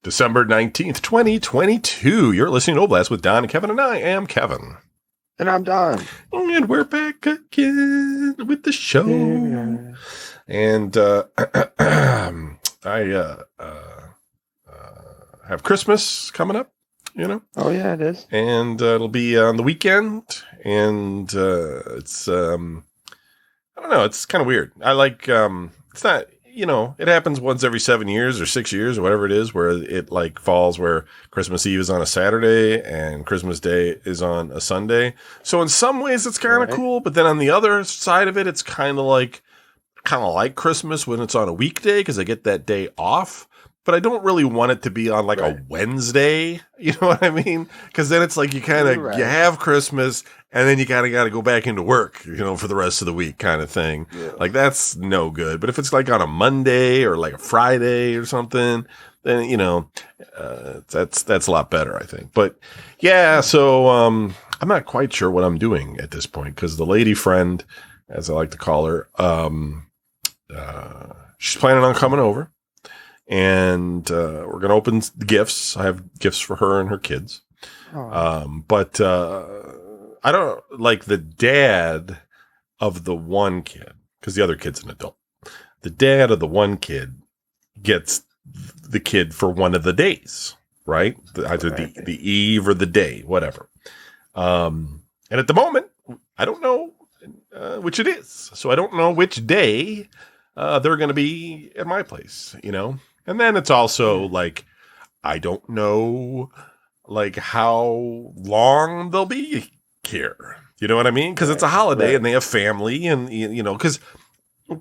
December 19th, 2022. You're listening to Oblast with Don and Kevin, and I am Kevin. And I'm Don. And we're back again with the show. Yeah. And I have Christmas coming up, you know? Oh, yeah, it is. And it'll be on the weekend. And it's, I don't know, it's kind of weird. I like, it's not... You know, it happens once every 7 years or 6 years or whatever it is, where it like falls where Christmas Eve is on a Saturday and Christmas Day is on a Sunday. So in some ways it's kind of cool, but then on the other side of it, it's kind of like Christmas when it's on a weekday because I get that day off. But I don't really want it to be on like a Wednesday. You know what I mean? Because then it's like you kind of you have Christmas and then you kind of got to go back into work, you know, for the rest of the week kind of thing. Yeah. Like that's no good. But if it's like on a Monday or like a Friday or something, then, you know, that's a lot better, I think. But yeah, so I'm not quite sure what I'm doing at this point because the lady friend, as I like to call her, she's planning on coming over. And we're going to open gifts. I have gifts for her and her kids. But I don't like the dad of the one kid, because the other kid's an adult. The dad of the one kid gets the kid for one of the days, right? Either the eve or the day, whatever. And at the moment, I don't know which it is. So I don't know which day they're going to be at my place, you know? And then it's also like, I don't know, like how long they'll be here. You know what I mean? Because it's a holiday and they have family and, you know, because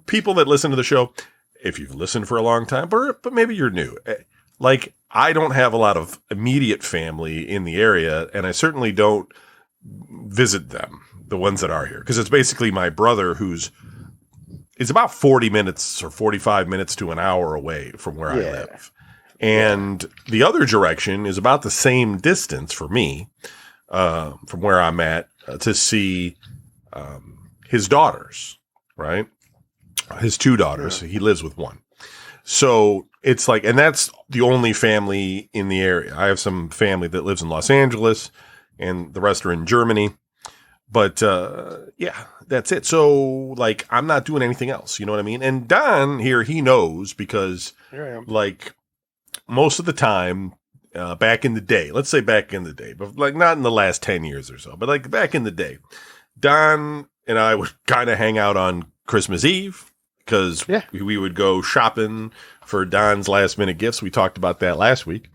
people that listen to the show, if you've listened for a long time, but maybe you're new, like I don't have a lot of immediate family in the area and I certainly don't visit them, the ones that are here. Because it's basically my brother who's, it's about 40 minutes or 45 minutes to an hour away from where I live. And the other direction is about the same distance for me from where I'm at to see his daughters, right? His two daughters. He lives with one. So it's like, and that's the only family in the area. I have some family that lives in Los Angeles and the rest are in Germany. But, yeah, that's it. So, like, I'm not doing anything else. You know what I mean? And Don here, he knows because, like, most of the time, back in the day, let's say back in the day, but, like, not in the last 10 years or so, but, like, back in the day, Don and I would kind of hang out on Christmas Eve because we would go shopping for Don's last-minute gifts. We talked about that last week.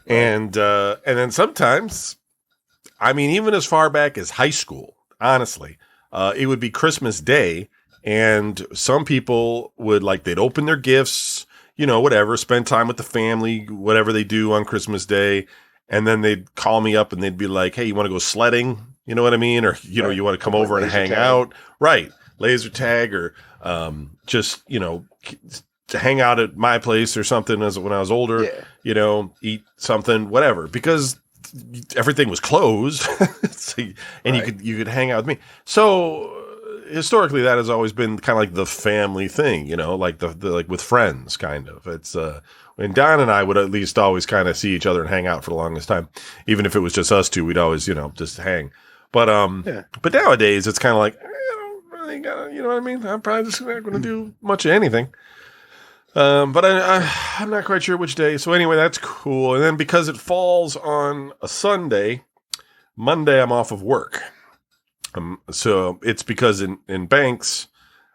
And then sometimes... I mean, even as far back as high school, honestly, it would be Christmas Day and some people would they'd open their gifts, you know, whatever, spend time with the family, whatever they do on Christmas Day. And then they'd call me up and they'd be like, hey, you want to go sledding? You know what I mean? Or, you know, you want to come over and hang out? Right. Laser tag or just, you know, to hang out at my place or something when I was older, you know, eat something, whatever, because everything was closed so, and you could hang out with me. So historically that has always been kind of like the family thing, you know, like the like with friends kind of. It's when Don and I would at least always kind of see each other and hang out for the longest time. Even if it was just us two, we'd always, you know, just hang. But but nowadays it's kind of like, I don't really gotta, you know what I mean? I'm probably just not going to do much of anything. But I'm not quite sure which day. So anyway, that's cool. And then because it falls on a Sunday, Monday I'm off of work. So it's because in banks,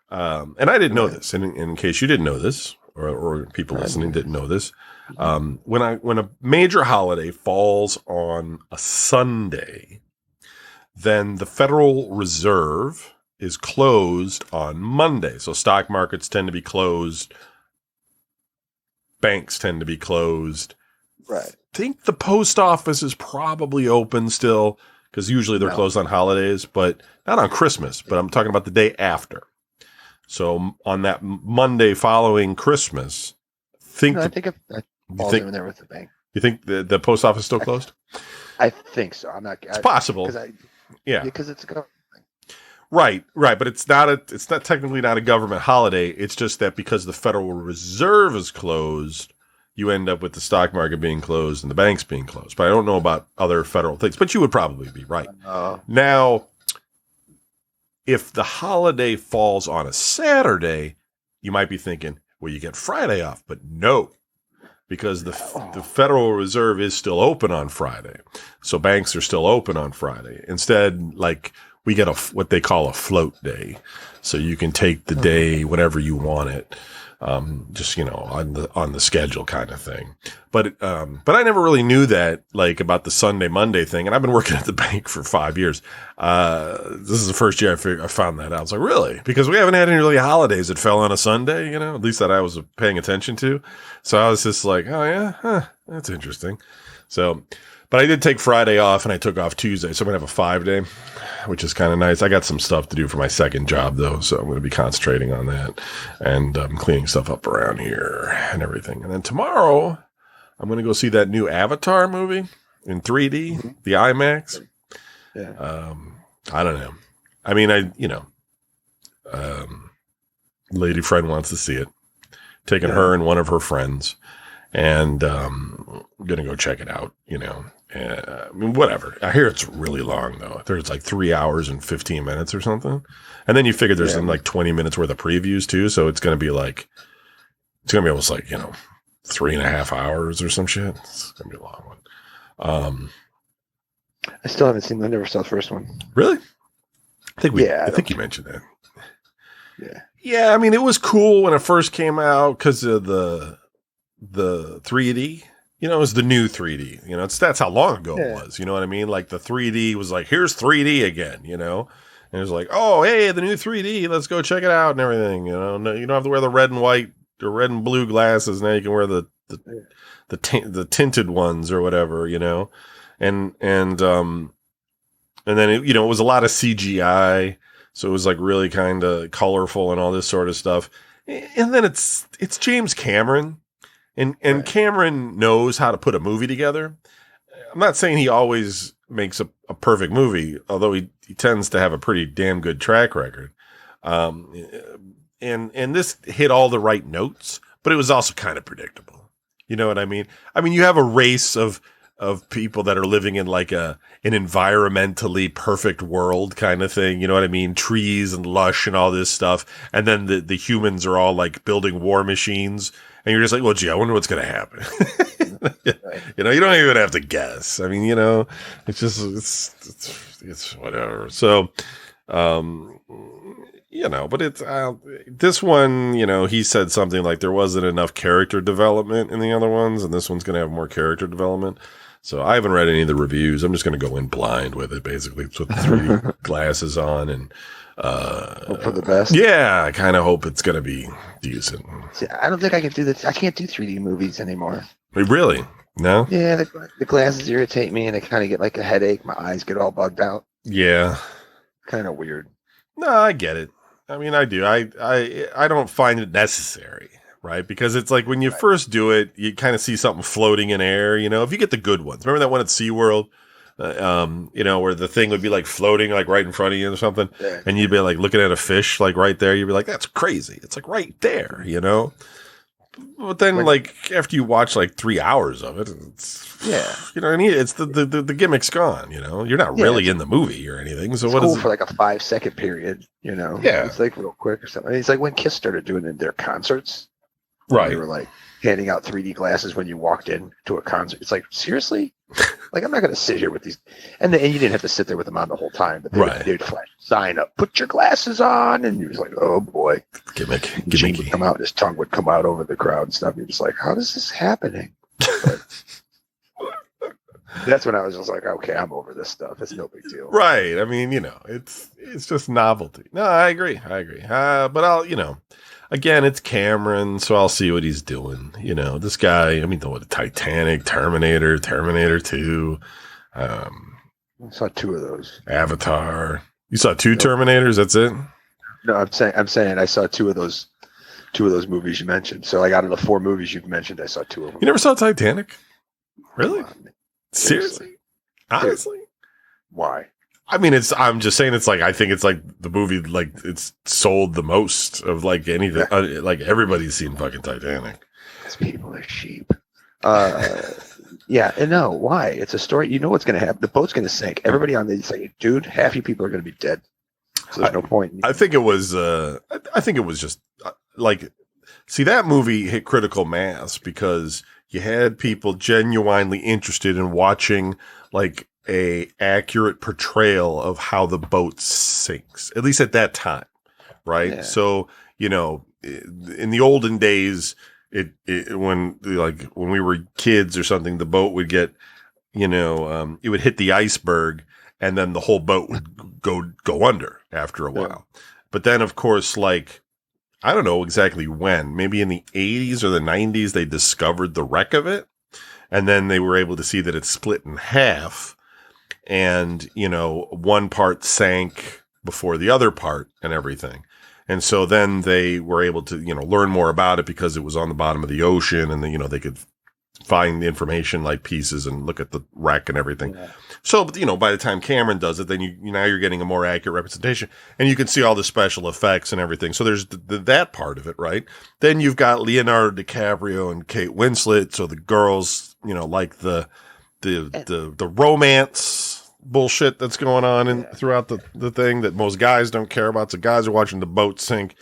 and I didn't know this, and in case you didn't know this, or people listening didn't know this, when a major holiday falls on a Sunday, then the Federal Reserve is closed on Monday. So stock markets tend to be closed. Banks tend to be closed. Right. I think the post office is probably open still because usually they're closed on holidays, but not on Christmas, but I'm talking about the day after. So on that Monday following Christmas, I think it falls in there with the bank. You think the post office is still closed? I think so. I'm not. It's possible. Because it's a government. Right, but it's not technically not a government holiday. It's just that because the Federal Reserve is closed, you end up with the stock market being closed and the banks being closed. But I don't know about other federal things. But you would probably be right. Now, if the holiday falls on a Saturday, you might be thinking, well, you get Friday off. But no, because the Federal Reserve is still open on Friday. So banks are still open on Friday. Instead, like, we get what they call a float day. So you can take the day whenever you want it. Just, on the schedule kind of thing. But I never really knew that, like, about the Sunday, Monday thing. And I've been working at the bank for 5 years. This is the first year I found that out. I was like, really? Because we haven't had any really holidays that fell on a Sunday, at least that I was paying attention to. So I was just like, oh yeah, that's interesting. So, but I did take Friday off and I took off Tuesday. So I'm going to have a 5-day, which is kind of nice. I got some stuff to do for my second job though. So I'm going to be concentrating on that and cleaning stuff up around here and everything. And then tomorrow I'm going to go see that new Avatar movie in 3D, the IMAX. Yeah. I don't know. I mean, lady friend wants to see it. Taking her and one of her friends and I'm going to go check it out, I mean, whatever. I hear it's really long though. There's like 3 hours and 15 minutes or something. And then you figure there's some like 20 minutes worth of previews too. So it's going to be almost like, 3.5 hours or some shit. It's going to be a long one. I still haven't seen. I never saw the first one. Really? I think you mentioned that. Yeah. Yeah. I mean, it was cool when it first came out because of the 3D. It was the new 3D. That's how long ago it was. You know what I mean? Like the 3D was like, here's 3D again. And it was like, oh, hey, the new 3D. Let's go check it out and everything. No, you don't have to wear the red and white or red and blue glasses. Now you can wear the tinted ones or whatever. And then it was a lot of CGI. So it was like really kind of colorful and all this sort of stuff. And then it's James Cameron. And Cameron knows how to put a movie together. I'm not saying he always makes a perfect movie, although he tends to have a pretty damn good track record. And this hit all the right notes, but it was also kind of predictable. You know what I mean? I mean, you have a race of people that are living in like an environmentally perfect world kind of thing. You know what I mean? Trees and lush and all this stuff. And then the humans are all like building war machines. And you're just like, well, gee, I wonder what's going to happen. You don't even have to guess. I mean, it's just, it's whatever. So, but it's, this one, he said something like there wasn't enough character development in the other ones. And this one's going to have more character development. So I haven't read any of the reviews. I'm just going to go in blind with it, basically. It's with the 3D glasses on and, hope for the best. Yeah, I kind of hope it's going to be decent. See, I don't think I can do this. I can't do 3D movies anymore. Really? No? Yeah, the glasses irritate me, and I kind of get like a headache. My eyes get all bugged out. Yeah. Kind of weird. No, I get it. I mean, I do. I don't find it necessary, right? Because it's like when you first do it, you kind of see something floating in air. If you get the good ones. Remember that one at SeaWorld? Where the thing would be like floating like right in front of you or something, and you'd be like looking at a fish like right there. You'd be like, "That's crazy!" It's like right there, But then, like after you watch like 3 hours of it, it's what I mean. It's the gimmick's gone. You're not really in the movie or anything. So it's what cool is for like a 5-second period? Yeah, it's like real quick or something. It's like when Kiss started doing it in their concerts, right? They were like handing out 3D glasses when you walked in to a concert. It's like, seriously? Like, I'm not going to sit here with these. And you didn't have to sit there with them on the whole time, but they'd flash sign up, put your glasses on. And you was like, oh boy. Gimmicky. Would come out, his tongue would come out over the crowd and stuff. You're just like, how is this happening? But that's when I was just like, okay, I'm over this stuff. It's no big deal. Right. I mean, it's just novelty. No, I agree. But I'll, again, it's Cameron, so I'll see what he's doing. This guy, I mean, the Titanic, Terminator 2. I saw 2 of those. Avatar. You saw 2 Terminators? That's it? No, I'm saying I saw 2 of those movies you mentioned. So like out of the 4 movies you've mentioned, I saw 2 of them. You never saw Titanic? Really? Seriously? Honestly? Why? I mean, I'm just saying it's like, I think it's like the movie, like it's sold the most of like anything. Like everybody's seen fucking Titanic. Because people are sheep. Yeah, and no, why? It's a story. You know what's going to happen. The boat's going to sink. Everybody on the say, dude, half you people are going to be dead. So there's no point. I think it was. I think it was just like. See, that movie hit critical mass because you had people genuinely interested in watching like a accurate portrayal of how the boat sinks, at least at that time, right? Yeah. So, in the olden days, when we were kids or something, the boat would get, it would hit the iceberg and then the whole boat would go under after a while. Yeah. But then, of course, like, I don't know exactly when, maybe in the 80s or the 90s, they discovered the wreck of it. And then they were able to see that it split in half. And, one part sank before the other part and everything. And so then they were able to, learn more about it because it was on the bottom of the ocean and then, they could find the information like pieces and look at the wreck and everything. Yeah. So, by the time Cameron does it, then now you're getting a more accurate representation and you can see all the special effects and everything. So there's that part of it, right? Then you've got Leonardo DiCaprio and Kate Winslet. So the girls, like the romance bullshit that's going on throughout the thing that most guys don't care about. So guys are watching the boat sink.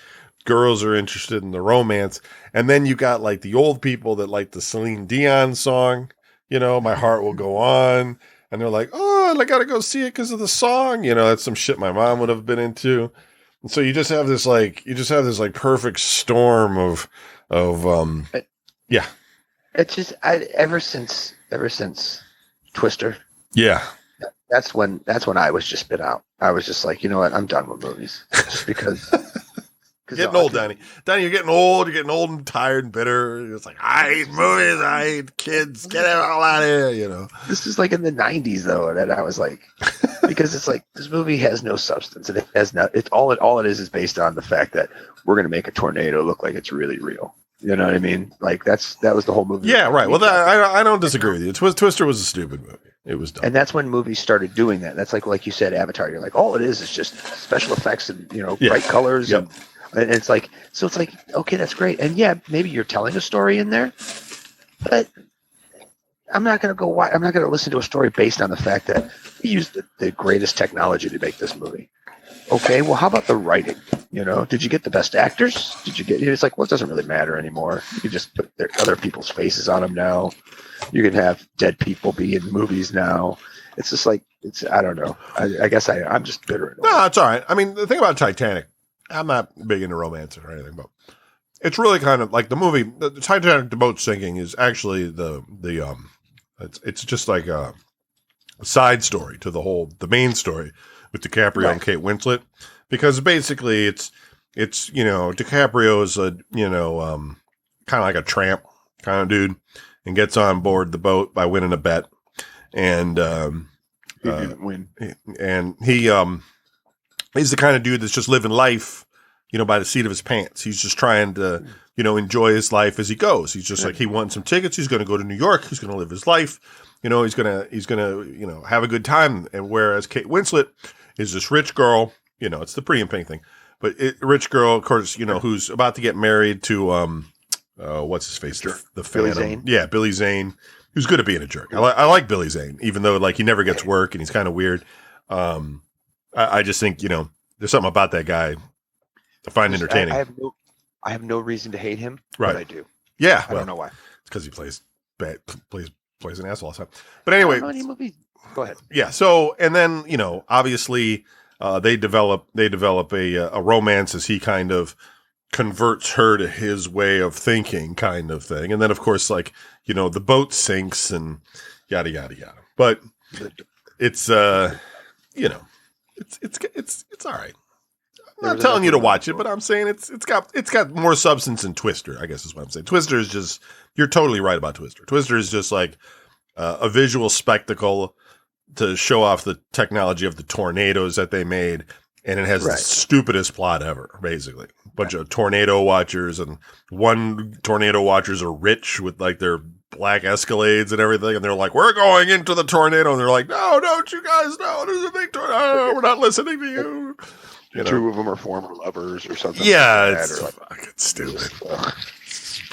Girls are interested in the romance. And then you got like the old people that like the Celine Dion song, My Heart Will Go On. And they're like, oh, I got to go see it because of the song. That's some shit my mom would have been into. And so you just have this perfect storm of yeah. It's just, ever since Twister. Yeah. That's when I was just spit out. I was just like, you know what? I'm done with movies just because. Getting old, Danny. Danny, you're getting old. You're getting old and tired and bitter. It's like, I hate movies. I hate kids. Get it all out of here, This is like in the 90s, though, that I was like, because it's like, this movie has no substance. And it has not, it's all it is based on the fact that we're going to make a tornado look like it's really real. You know what I mean? Like, that was the whole movie. Yeah, right. Well, I don't disagree with you. Twister was a stupid movie. It was dumb. And that's when movies started doing that. That's like you said, Avatar. You're like, all it is just special effects and, bright colors. Yep. And it's like, okay, that's great. And yeah, maybe you're telling a story in there, but I'm not going to listen to a story based on the fact that we used the greatest technology to make this movie. Okay, well, how about the writing? Did you get the best actors? It's like, well, it doesn't really matter anymore. You can just put other people's faces on them now. You can have dead people be in movies now. It's just like, I don't know. I guess I'm just bitter. No, it's all right. I mean, the thing about Titanic, I'm not big into romance or anything, but it's really kind of like the movie, the Titanic, the boat sinking is actually it's just like a side story to the main story with DiCaprio and Kate Winslet, because basically it's DiCaprio is a, kind of like a tramp kind of dude and gets on board the boat by winning a bet. And, he didn't win. And he's the kind of dude that's just living life, by the seat of his pants. He's just trying to, enjoy his life as he goes. He's just like, he won some tickets. He's going to go to New York. He's going to live his life. He's going to, have a good time. And whereas Kate Winslet is this rich girl, it's the pretty and pink thing, but rich girl, of course, who's about to get married to, what's his face? The Billy Zane. Yeah. Billy Zane, who's good at being a jerk. I like Billy Zane, even though like he never gets work and he's kind of weird. I just think, there's something about that guy I find entertaining. I have no reason to hate him, right. But I do. Yeah. I don't know why. It's because he plays an asshole all the time. But anyway. Go ahead. Yeah. So, and then, obviously they develop a romance as he kind of converts her to his way of thinking kind of thing. And then, of course, like, the boat sinks and yada, yada, yada. But it's, it's all right. I'm not telling you to watch it, but I'm saying it's got more substance than Twister, I guess is what I'm saying. Twister is just, you're totally right about Twister. Twister is just like a visual spectacle to show off the technology of the tornadoes that they made. And it has the stupidest plot ever, basically. A bunch of tornado watchers, and one tornado watchers are rich with like their black Escalades and everything. And they're like, we're going into the tornado. And they're like, no, don't you guys know there's a big tornado? We're not listening to you. Two of them are former lovers or something. Yeah, it's fucking stupid.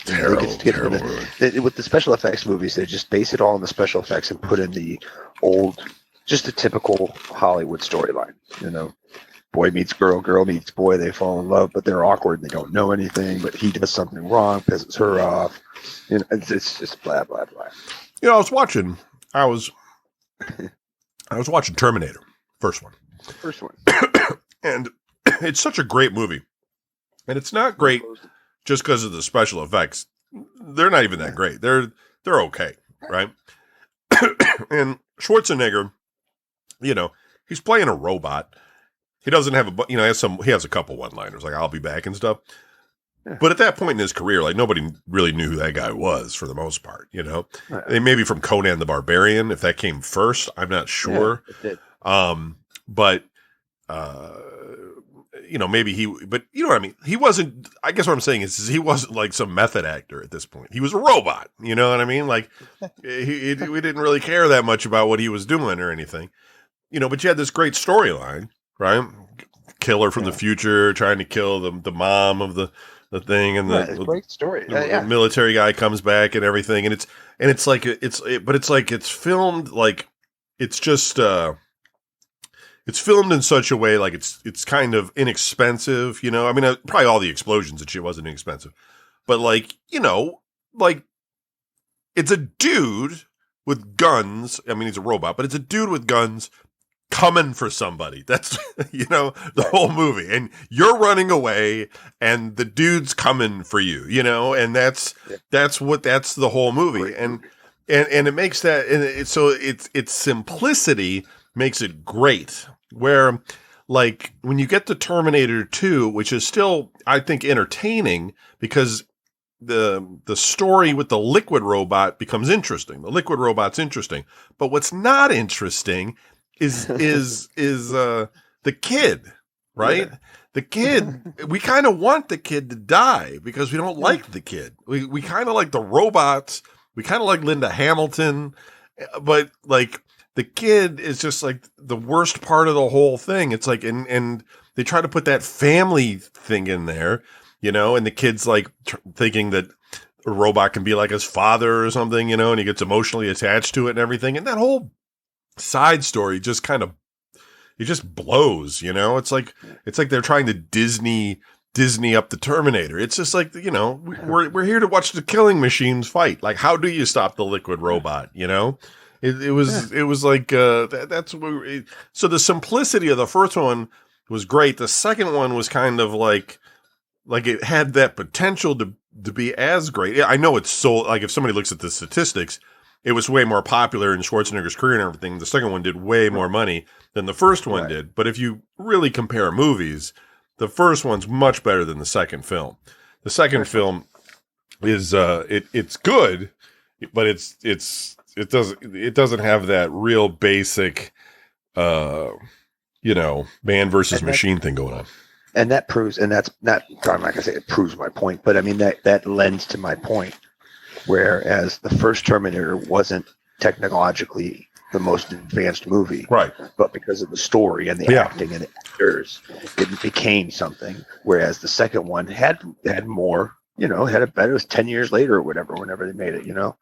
With the special effects movies, they just base it all on the special effects and put in the old, just a typical Hollywood storyline. Boy meets girl, girl meets boy, they fall in love, but they're awkward and they don't know anything, but he does something wrong, pisses her off. It's just blah, blah, blah. I was watching Terminator, first one. And it's such a great movie. And it's not great just because of the special effects. They're not even that great. They're okay, right? And Schwarzenegger, he's playing a robot. He doesn't have he has a couple one-liners like "I'll be back" and stuff. Yeah. But at that point in his career, like nobody really knew who that guy was for the most part. Right. Maybe from Conan the Barbarian, if that came first, I'm not sure. Yeah, it did. But maybe but you know what I mean? He wasn't, I guess what I'm saying is he wasn't like some method actor at this point. He was a robot, you know what I mean? Like we didn't really care that much about what he was doing or anything, but you had this great storyline, right? Killer from the future trying to kill the mom of the thing, and the great story. The military guy comes back and everything. And it's like, it's filmed like, it's just, it's filmed in such a way like it's kind of inexpensive, I mean, probably all the explosions and shit wasn't inexpensive, but like it's a dude with guns. I mean, he's a robot, but it's a dude with guns coming for somebody. That's, the whole movie, and you're running away and the dude's coming for you, and that's the whole movie. And it makes that, and its simplicity makes it great. Where, like, when you get to Terminator 2, which is still, I think, entertaining because the story with the liquid robot becomes interesting. The liquid robot's interesting, but what's not interesting is the kid, right? Yeah. The kid, we kind of want the kid to die because we don't like the kid. We kind of like the robots. We kind of like Linda Hamilton, but like, the kid is just like the worst part of the whole thing. It's like, and they try to put that family thing in there, and the kid's like thinking that a robot can be like his father or something, and he gets emotionally attached to it and everything. And that whole side story just kind of, it just blows, it's like they're trying to Disney up the Terminator. It's just like, we're here to watch the killing machines fight. Like, how do you stop the liquid robot, It was like, that's what so the simplicity of the first one was great. The second one was kind of like it had that potential to be as great. I know it's so, like, if somebody looks at the statistics, it was way more popular in Schwarzenegger's career and everything. The second one did way more money than the first one did. But if you really compare movies, the first one's much better than the second film. The second film is, it's good, but it doesn't have that real basic, man versus machine thing going on. And that proves, and that's not, I'm not gonna say it proves my point, but I mean that lends to my point. Whereas the first Terminator wasn't technologically the most advanced movie, right? But because of the story and the acting and the actors, it became something. Whereas the second one had more, had a better. It was 10 years later or whatever, whenever they made it, and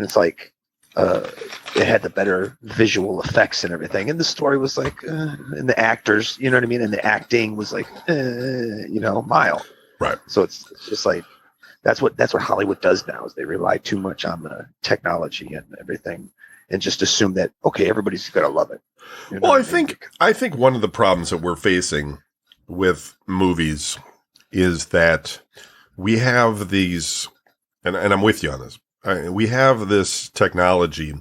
it's like. It had the better visual effects and everything, and the story was like, and the actors, you know what I mean, and the acting was like, mild. Right. So it's just like that's what Hollywood does now is they rely too much on the technology and everything, and just assume that everybody's gonna love it. Well, I think one of the problems that we're facing with movies is that we have these, and I'm with you on this. We have this technology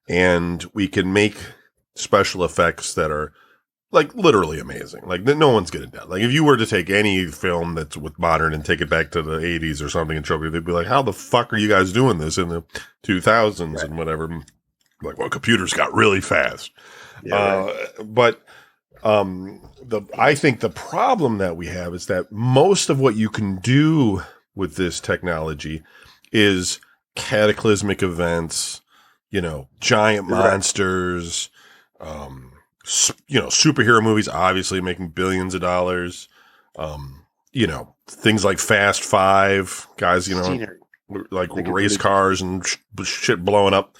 and we can make special effects that are like literally amazing. Like no one's going to doubt. Like if you were to take any film that's with modern and take it back to the 80s or something and show people, they'd be like, how the fuck are you guys doing this in the 2000s and whatever? Like, well, computers got really fast. But I think the problem that we have is that most of what you can do with this technology is cataclysmic events, giant monsters, superhero movies, obviously making billions of dollars, things like Fast Five, guys, scenery. like race cars and shit blowing up.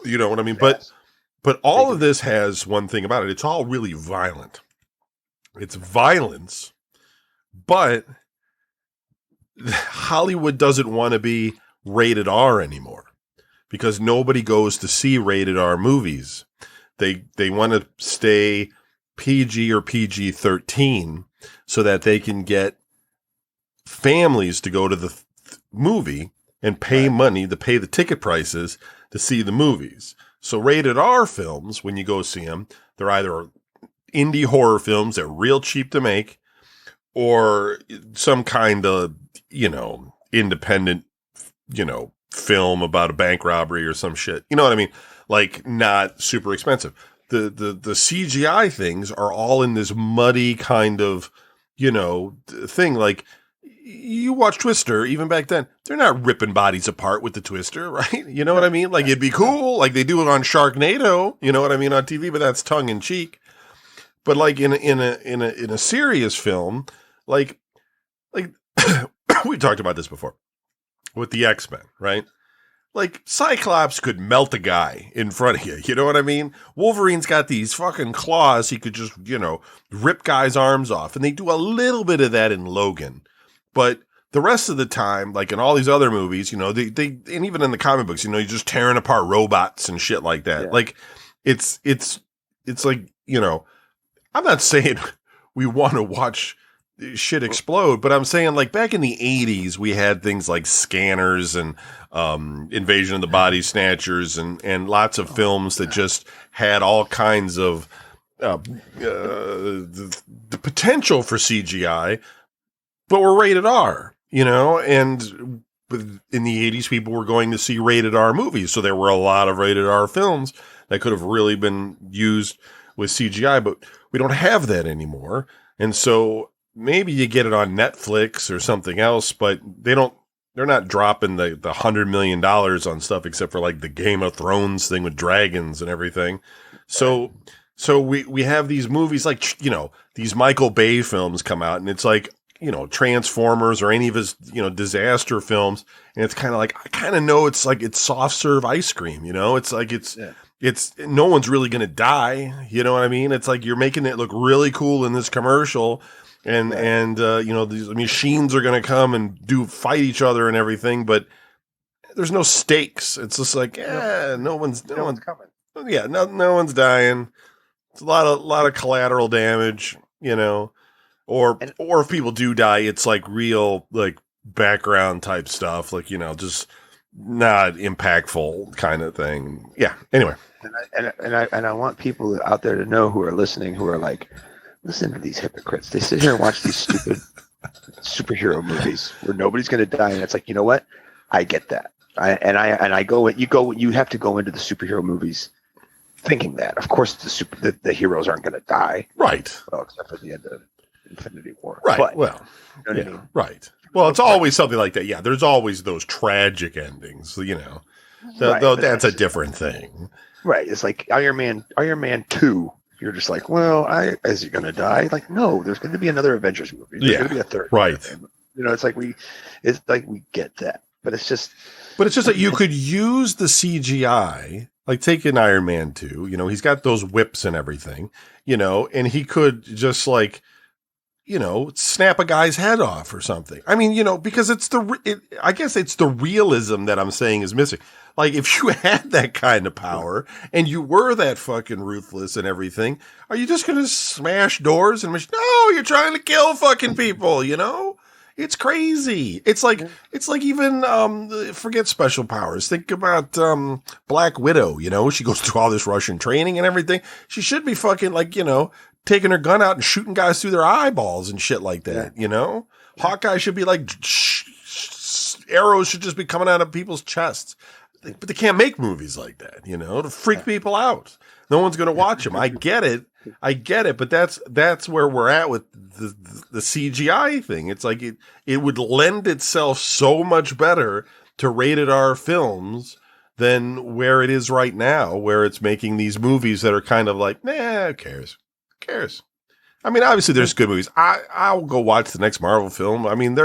You know what I mean? Yes. But all of this has one thing about it. It's all really violent. It's violence, but Hollywood doesn't want to be rated R anymore because nobody goes to see rated R movies. They want to stay PG or PG-13 so that they can get families to go to the movie and pay money to pay the ticket prices to see the movies. So rated R films, when you go see them, they're either indie horror films that are real cheap to make or some kind of, independent, film about a bank robbery or some shit. You know what I mean? Like not super expensive. The CGI things are all in this muddy kind of, thing. Like you watch Twister, even back then, they're not ripping bodies apart with the Twister, right? You know what I mean? Like it'd be cool. Like they do it on Sharknado, you know what I mean, on TV, but that's tongue in cheek. But like in a serious film, like we talked about this before with the X-Men, right? Like, Cyclops could melt a guy in front of you. You know what I mean? Wolverine's got these fucking claws. He could just, rip guys' arms off. And they do a little bit of that in Logan. But the rest of the time, like in all these other movies, they and even in the comic books, you're just tearing apart robots and shit like that. Yeah. Like, it's like, I'm not saying we want to watch shit explode, but I'm saying like back in the 80s we had things like Scanners and Invasion of the Body Snatchers and lots of films that just had all kinds of the potential for CGI, but were rated R, and in the 80s people were going to see rated R movies, so there were a lot of rated R films that could have really been used with CGI, but we don't have that anymore. And so maybe you get it on Netflix or something else, but they're not dropping the $100 million on stuff except for like the Game of Thrones thing with dragons and everything. So we have these movies like, these Michael Bay films come out and it's like, Transformers or any of his, disaster films. And it's kind of like, I kind of know it's like, it's soft serve ice cream, it's like, it's no one's really going to die. You know what I mean? It's like, you're making it look really cool in this commercial. And these machines are going to come and fight each other and everything, but there's no stakes. It's just like, no one's coming. Yeah, no one's dying. It's a lot of collateral damage, or if people do die, it's like real like background type stuff, like just not impactful kind of thing. Yeah. Anyway, and I want people out there to know who are listening who are like, listen to these hypocrites. They sit here and watch these stupid superhero movies where nobody's going to die, and it's like, you know what? I get that. You have to go into the superhero movies thinking that. Of course, the heroes aren't going to die, right? Well, except for the end of Infinity War, right? But, well, I mean? Right. Well, it's always something like that. Yeah, there's always those tragic endings. Though that's a different thing, right? It's like Iron Man 2. You're just like, well, is he going to die? Like, no, there's going to be another Avengers movie. There's going to be a third. Right. It's like we get that, but it's just that you could use the CGI, like take an Iron Man 2, he's got those whips and everything, and he could just like, snap a guy's head off or something. I mean, because I guess it's the realism that I'm saying is missing. Like, if you had that kind of power and you were that fucking ruthless and everything, are you just going to smash doors and no, you're trying to kill fucking people, It's crazy. It's like even, forget special powers. Think about, Black Widow, she goes through all this Russian training and everything. She should be fucking like, taking her gun out and shooting guys through their eyeballs and shit like that, Hawkeye should be like, arrows should just be coming out of people's chests. But they can't make movies like that, to freak people out. No one's going to watch them. I get it, but that's where we're at with the CGI thing. It's like it would lend itself so much better to rated R films than where it is right now, where it's making these movies that are kind of like, nah, who cares? I mean, obviously there's good movies. I'll go watch the next Marvel film. I mean,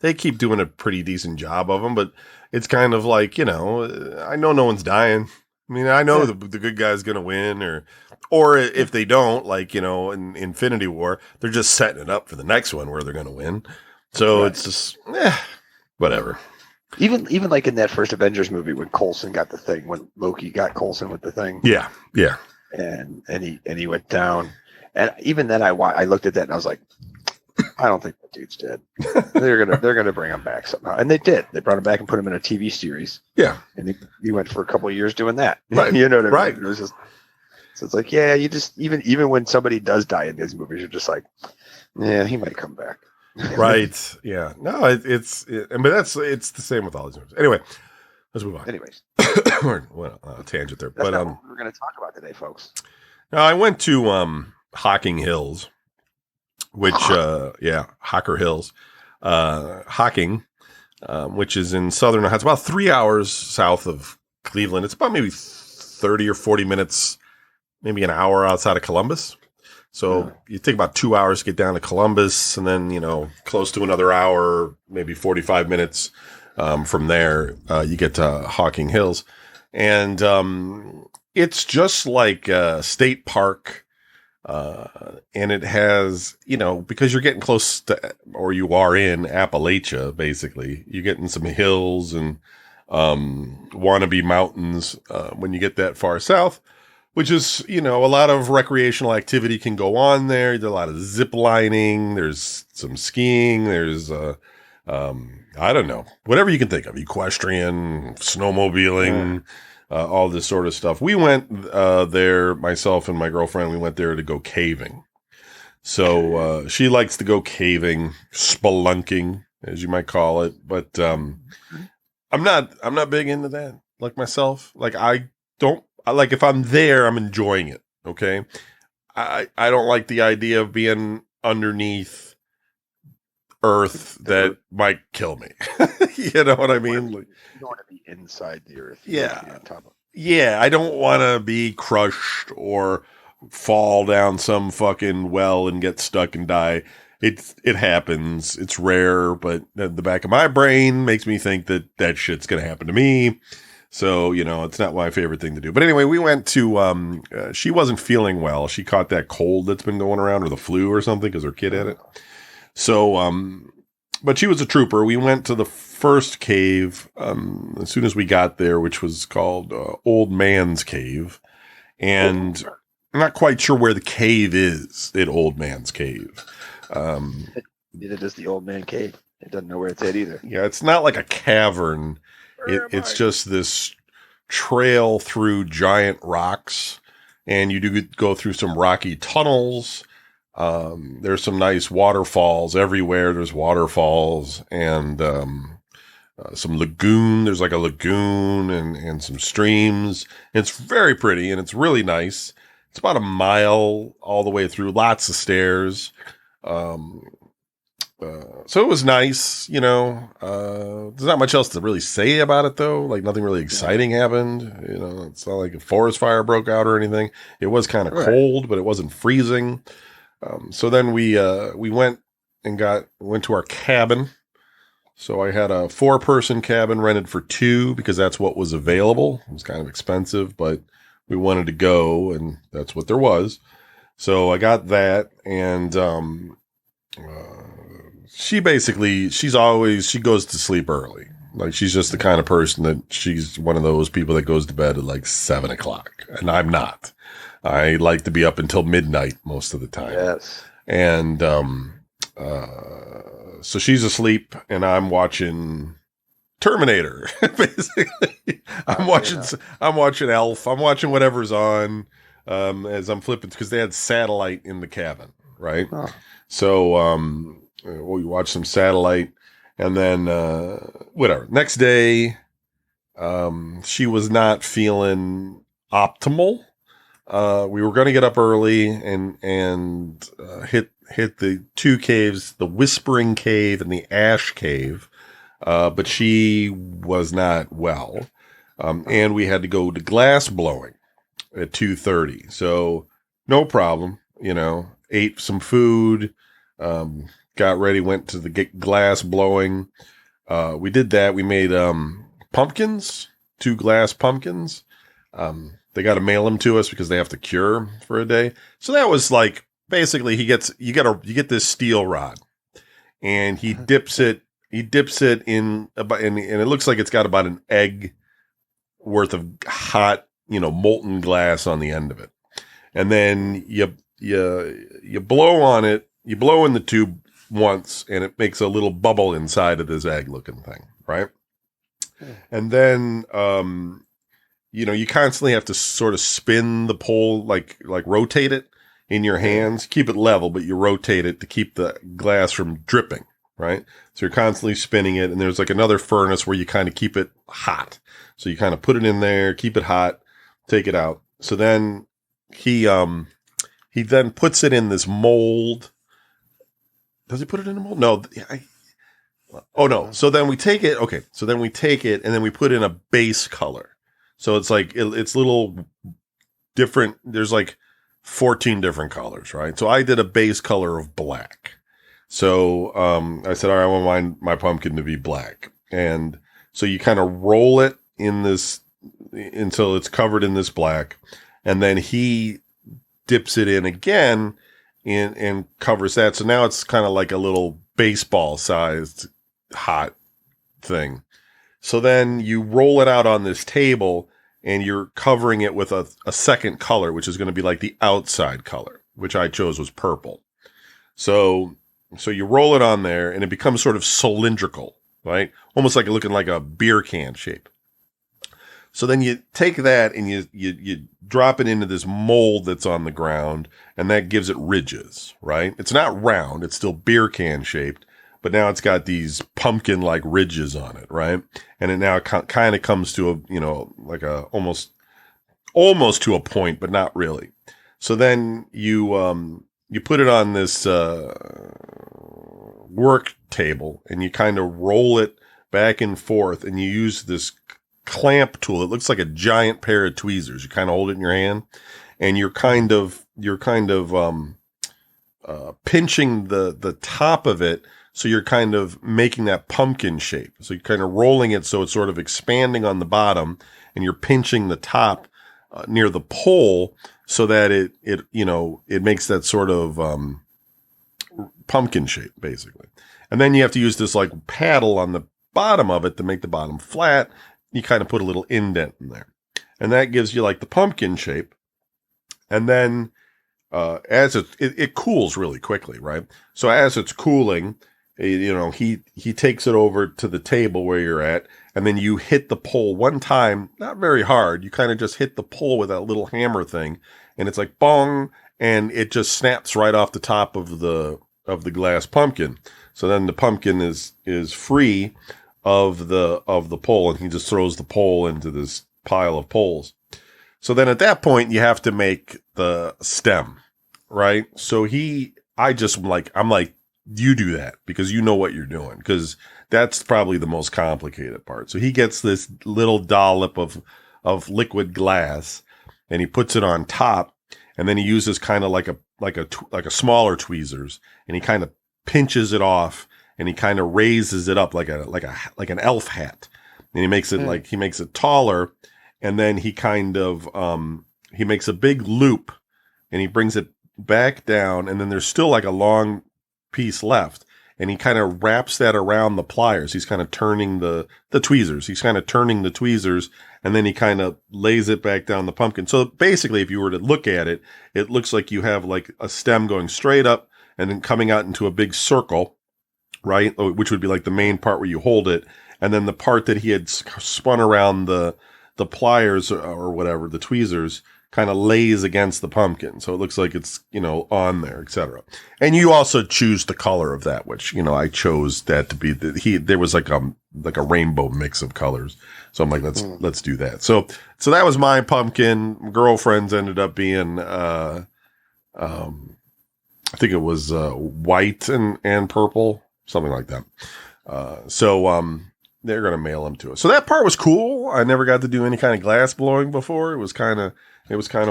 they keep doing a pretty decent job of them, but it's kind of like, you know, I know no one's dying. I mean, I know the good guy's going to win, or if they don't, like, you know, in Infinity War, they're just setting it up for the next one where they're going to win. So it's just, whatever. Even like in that first Avengers movie when Coulson got the thing, when Loki got Coulson with the thing. Yeah. And he went down. And even then I looked at that and I was like, I don't think that dude's dead. They're gonna bring him back somehow. And they did. They brought him back and put him in a TV series. Yeah. And he went for a couple of years doing that. Right. You know what I mean? Right. It was just, so it's like, yeah, you just even when somebody does die in these movies, you're just like, yeah, he might come back. Right. Yeah. No, it's the same with all these movies. Anyway, let's move on. Anyways. Well, tangent there. That's not what we're going to talk about today, folks. Now I went to Hocking Hills, which Hocker Hills, Hocking, which is in southern Ohio. It's about 3 hours south of Cleveland. It's about maybe 30 or 40 minutes, maybe an hour outside of Columbus. So you take about 2 hours to get down to Columbus, and then, you know, close to another hour, maybe 45 minutes from there, you get to Hocking Hills. And it's just like a state park, and it has, you know, because you're getting close to, or you are in Appalachia, basically. You're getting some hills and wannabe mountains when you get that far south. Which is, you know, a lot of recreational activity can go on there. There's a lot of zip lining. There's some skiing. There's, I don't know, whatever you can think of. Equestrian, snowmobiling, all this sort of stuff. We went there, myself and my girlfriend, we went there to go caving. So she likes to go caving, spelunking, as you might call it. But I'm not big into that, like myself. Like if I'm there, I'm enjoying it. Okay. I don't like the idea of being underneath earth that might kill me. You know what I mean? You don't want to be inside the earth. Yeah. Yeah. I don't want to be crushed or fall down some fucking well and get stuck and die. It happens. It's rare, but the back of my brain makes me think that shit's going to happen to me. So, you know, it's not my favorite thing to do. But anyway, we went to, she wasn't feeling well. She caught that cold that's been going around, or the flu or something, because her kid had it. So, but she was a trooper. We went to the first cave as soon as we got there, which was called Old Man's Cave. And I'm not quite sure where the cave is at Old Man's Cave. Neither does the Old Man Cave. It doesn't know where it's at either. Yeah, it's not like a cavern. It's just this trail through giant rocks, and you do go through some rocky tunnels. There's some nice waterfalls everywhere. There's waterfalls and some lagoon. There's like a lagoon and some streams. It's very pretty, and it's really nice. It's about a mile all the way through, lots of stairs. So it was nice, you know. There's not much else to really say about it, though. Like, nothing really exciting happened. You know, it's not like a forest fire broke out or anything. It was kind of cold, but it wasn't freezing. So then we went to our cabin. So I had a 4-person cabin rented for 2 because that's what was available. It was kind of expensive, but we wanted to go, and that's what there was. So I got that, and she goes to sleep early. Like, she's just the kind of person that she's one of those people that goes to bed at like 7 o'clock, and I'm not. I like to be up until midnight most of the time. Yes. And so she's asleep, and I'm watching Terminator. Basically, I'm watching Elf. I'm watching whatever's on as I'm flipping, because they had satellite in the cabin, right? Huh. So we watched some satellite, and then whatever. Next day, she was not feeling optimal. We were going to get up early and hit the 2 caves, the Whispering Cave and the Ash Cave, but she was not well, and we had to go to glass blowing at 2:30. So no problem, you know. ate some food, got ready, went to the glass blowing. We did that. We made pumpkins, 2 glass pumpkins. They got to mail them to us because they have to cure for a day. So that was like basically you get this steel rod, and he dips it in about, and it looks like it's got about an egg worth of hot, molten glass on the end of it. And then you blow on it, you blow in the tube once, and it makes a little bubble inside of this egg looking thing, right? And then you constantly have to sort of spin the pole, like rotate it in your hands, keep it level, but you rotate it to keep the glass from dripping, right? So you're constantly spinning it, and there's like another furnace where you kind of keep it hot. So you kind of put it in there, keep it hot, take it out. So then he then puts it in this mold. Does he put it in a mold? No. No. So then we take it. Okay. So then we take it and then we put in a base color. So it's like, it's little different. There's like 14 different colors, right? So I did a base color of black. So I said, all right, I want my pumpkin to be black. And so you kind of roll it in this until it's covered in this black. And then he dips it in again and covers that. So now it's kind of like a little baseball sized hot thing. So then you roll it out on this table and you're covering it with a second color, which is going to be like the outside color, which I chose was purple. So you roll it on there and it becomes sort of cylindrical, right? Almost like looking like a beer can shape. So then you take that and you drop it into this mold that's on the ground, and that gives it ridges, right? It's not round. It's still beer can shaped, but now it's got these pumpkin-like ridges on it, right? And it now kind of comes to a, like a almost to a point, but not really. So then you put it on this work table and you kind of roll it back and forth, and you use this clamp tool. It looks like a giant pair of tweezers. You kind of hold it in your hand, and you're kind of pinching the top of it. So you're kind of making that pumpkin shape. So you're kind of rolling it so it's sort of expanding on the bottom, and you're pinching the top near the pole so that it makes that sort of pumpkin shape, basically. And then you have to use this like paddle on the bottom of it to make the bottom flat. You kind of put a little indent in there, and that gives you like the pumpkin shape. And then as it cools really quickly, right? So as it's cooling, he takes it over to the table where you're at, and then you hit the pole one time, not very hard. You kind of just hit the pole with that little hammer thing, and it's like bong, and it just snaps right off the top of the glass pumpkin. So then the pumpkin is free of the pole, and he just throws the pole into this pile of poles. So then at that point you have to make the stem, right? So I'm like, you do that because you know what you're doing, because that's probably the most complicated part. So he gets this little dollop of liquid glass and he puts it on top, and then he uses kind of like a smaller tweezers, and he kind of pinches it off, and he kind of raises it up like an elf hat, and he makes it taller, and then he kind of he makes a big loop, and he brings it back down, and then there's still like a long piece left, and he kind of wraps that around the pliers. He's kind of turning the tweezers. He's kind of turning the tweezers, and then he kind of lays it back down the pumpkin. So basically, if you were to look at it, it looks like you have like a stem going straight up and then coming out into a big circle, right? Which would be like the main part where you hold it. And then the part that he had spun around the pliers or whatever, the tweezers, kind of lays against the pumpkin. So it looks like it's, on there, etc. And you also choose the color of that, which, I chose that to be there was like a rainbow mix of colors. So I'm like, let's do that. So that was my pumpkin. Girlfriend's ended up being, I think it was, white and purple, something like that. They're going to mail them to us. So that part was cool. I never got to do any kind of glass blowing before. It was kind of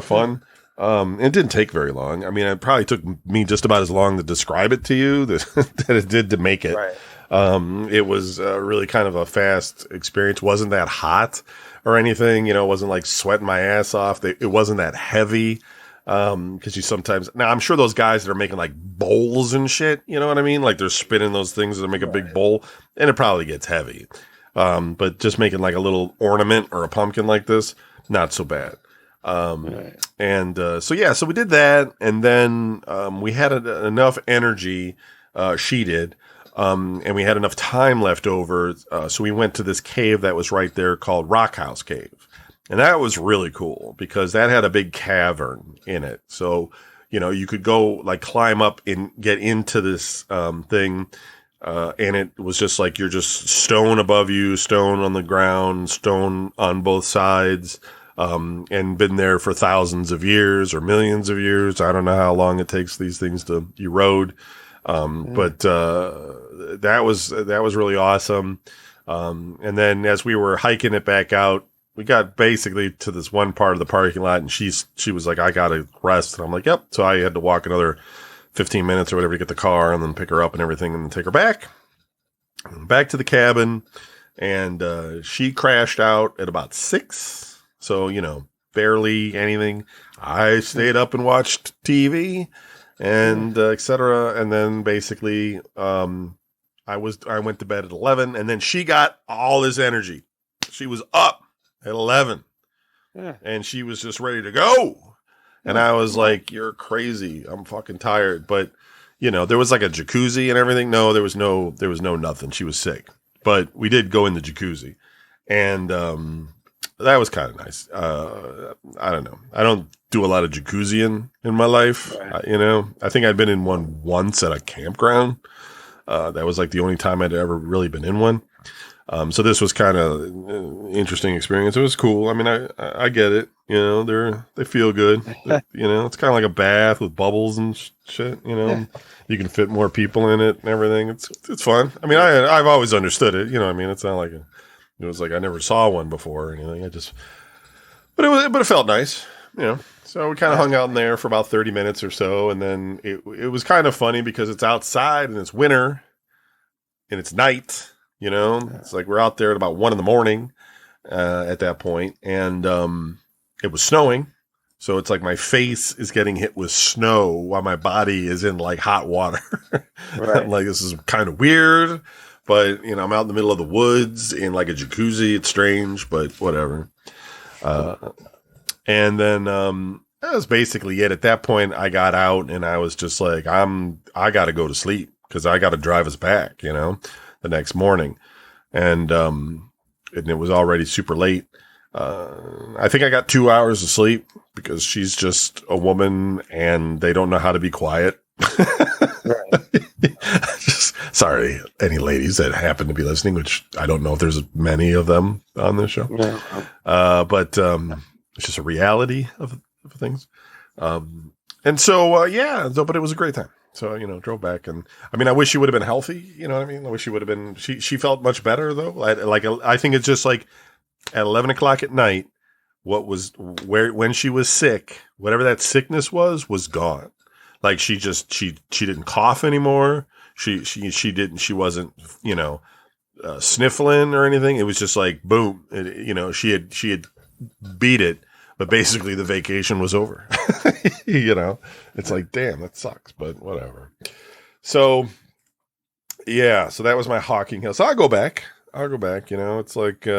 fun. It didn't take very long. I mean, it probably took me just about as long to describe it to you that it did to make it. Right. It was really kind of a fast experience. Wasn't that hot or anything, it wasn't like sweating my ass off. It wasn't that heavy. Cause you sometimes, now I'm sure those guys that are making like bowls and shit, you know what I mean? Like they're spinning those things that make a big bowl, and it probably gets heavy. But just making like a little ornament or a pumpkin like this, not so bad. And so we did that, and then we had enough energy, she did, and we had enough time left over, so we went to this cave that was right there called Rock House Cave. And that was really cool because that had a big cavern in it. So, you could go like climb up and get into this thing. And it was just like you're just stone above you, stone on the ground, stone on both sides, and been there for thousands of years or millions of years. I don't know how long it takes these things to erode. But that was really awesome. And then as we were hiking it back out, we got basically to this one part of the parking lot, and she was like, I gotta rest. And I'm like, yep. So I had to walk another 15 minutes or whatever to get the car and then pick her up and everything and then take her back to the cabin. And she crashed out at about 6. So, barely anything. I stayed up and watched TV and et cetera. And then basically, I went to bed at 11, and then she got all this energy. She was up at 11, and she was just ready to go. And I was like, you're crazy. I'm fucking tired. But, there was like a jacuzzi and everything. No, there was no nothing. She was sick, but we did go in the jacuzzi, and, that was kind of nice. I don't know. I don't do a lot of jacuzzi in my life. I think I'd been in one once at a campground. That was like the only time I'd ever really been in one. So this was kind of interesting experience. It was cool. I mean, I get it. They feel good. It's kind of like a bath with bubbles and shit. You can fit more people in it and everything. It's fun. I mean, I've always understood it. I mean, it's not like it was like I never saw one before or anything. But it felt nice. So we kind of hung out in there for about 30 minutes or so, and then it was kind of funny because it's outside and it's winter and it's night. It's like we're out there at about 1 a.m. At that point, and it was snowing. So it's like my face is getting hit with snow while my body is in like hot water. Right. I'm like, this is kind of weird, but I'm out in the middle of the woods in like a jacuzzi. It's strange, but whatever. And then that was basically it. At that point, I got out and I was just like, I got to go to sleep because I got to drive us back, the next morning. And it was already super late. I think I got 2 hours of sleep because she's just a woman and they don't know how to be quiet. Sorry, any ladies that happen to be listening, which I don't know if there's many of them on this show. But it's just a reality of things. And so, but it was a great time. So, drove back, and I mean, I wish she would have been healthy. You know what I mean? I wish she would have been, she felt much better though. I think it's just like at 11 o'clock at night, when she was sick, whatever that sickness was gone. Like she didn't cough anymore. She wasn't, sniffling or anything. It was just like, boom, she had beat it. But basically, the vacation was over. It's like, damn, that sucks, but whatever. So, yeah, so that was my Hocking Hill. So I'll go back. It's like the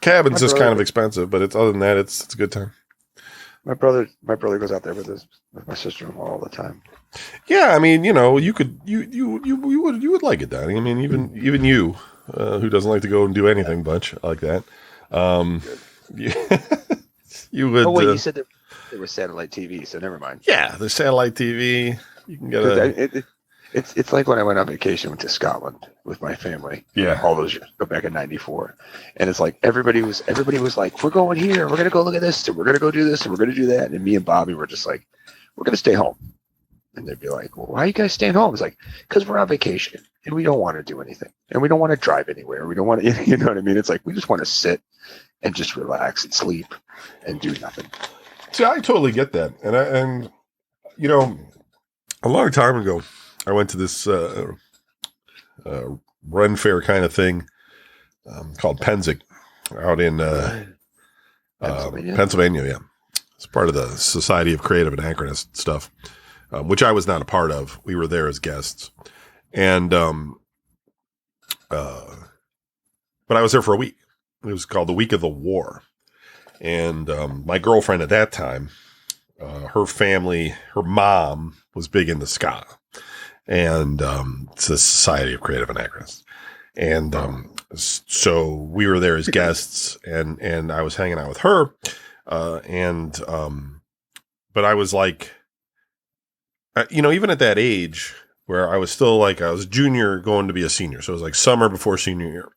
cabin's just kind of expensive, but other than that, it's a good time. My brother goes out there with my sister-in-law all the time. Yeah, I mean, you would like it, Donnie. I mean, even you, who doesn't like to go and do anything bunch like that. You would. Oh wait, you said there was satellite TV, so never mind. Yeah, there's satellite TV. You can get It's like when I went on vacation to Scotland with my family. Yeah, all those years, go back in '94, and it's like everybody was like, we're going here, we're gonna go look at this, and we're gonna go do this, and we're gonna do that, and me and Bobby were just like, we're gonna stay home, and they'd be like, well, why are you guys staying home? It's like, because we're on vacation and we don't want to do anything, and we don't want to drive anywhere, we don't want to, you know what I mean? It's like we just want to sit and just relax and sleep. and do nothing. See, I totally get that. And you know, a long time ago, I went to this run fair kind of thing called Penzic out in Pennsylvania. Yeah. It's part of the Society of Creative Anachronists stuff, which I was not a part of. We were there as guests. And, but I was there for a week. It was called the Week of the War. And my girlfriend at that time, her family, her mom was big into ska. And it's the Society of Creative Anachronists. And so we were there as guests, and I was hanging out with her. But I was like, even at that age where I was still like, I was junior going to be a senior. So it was like summer before senior year.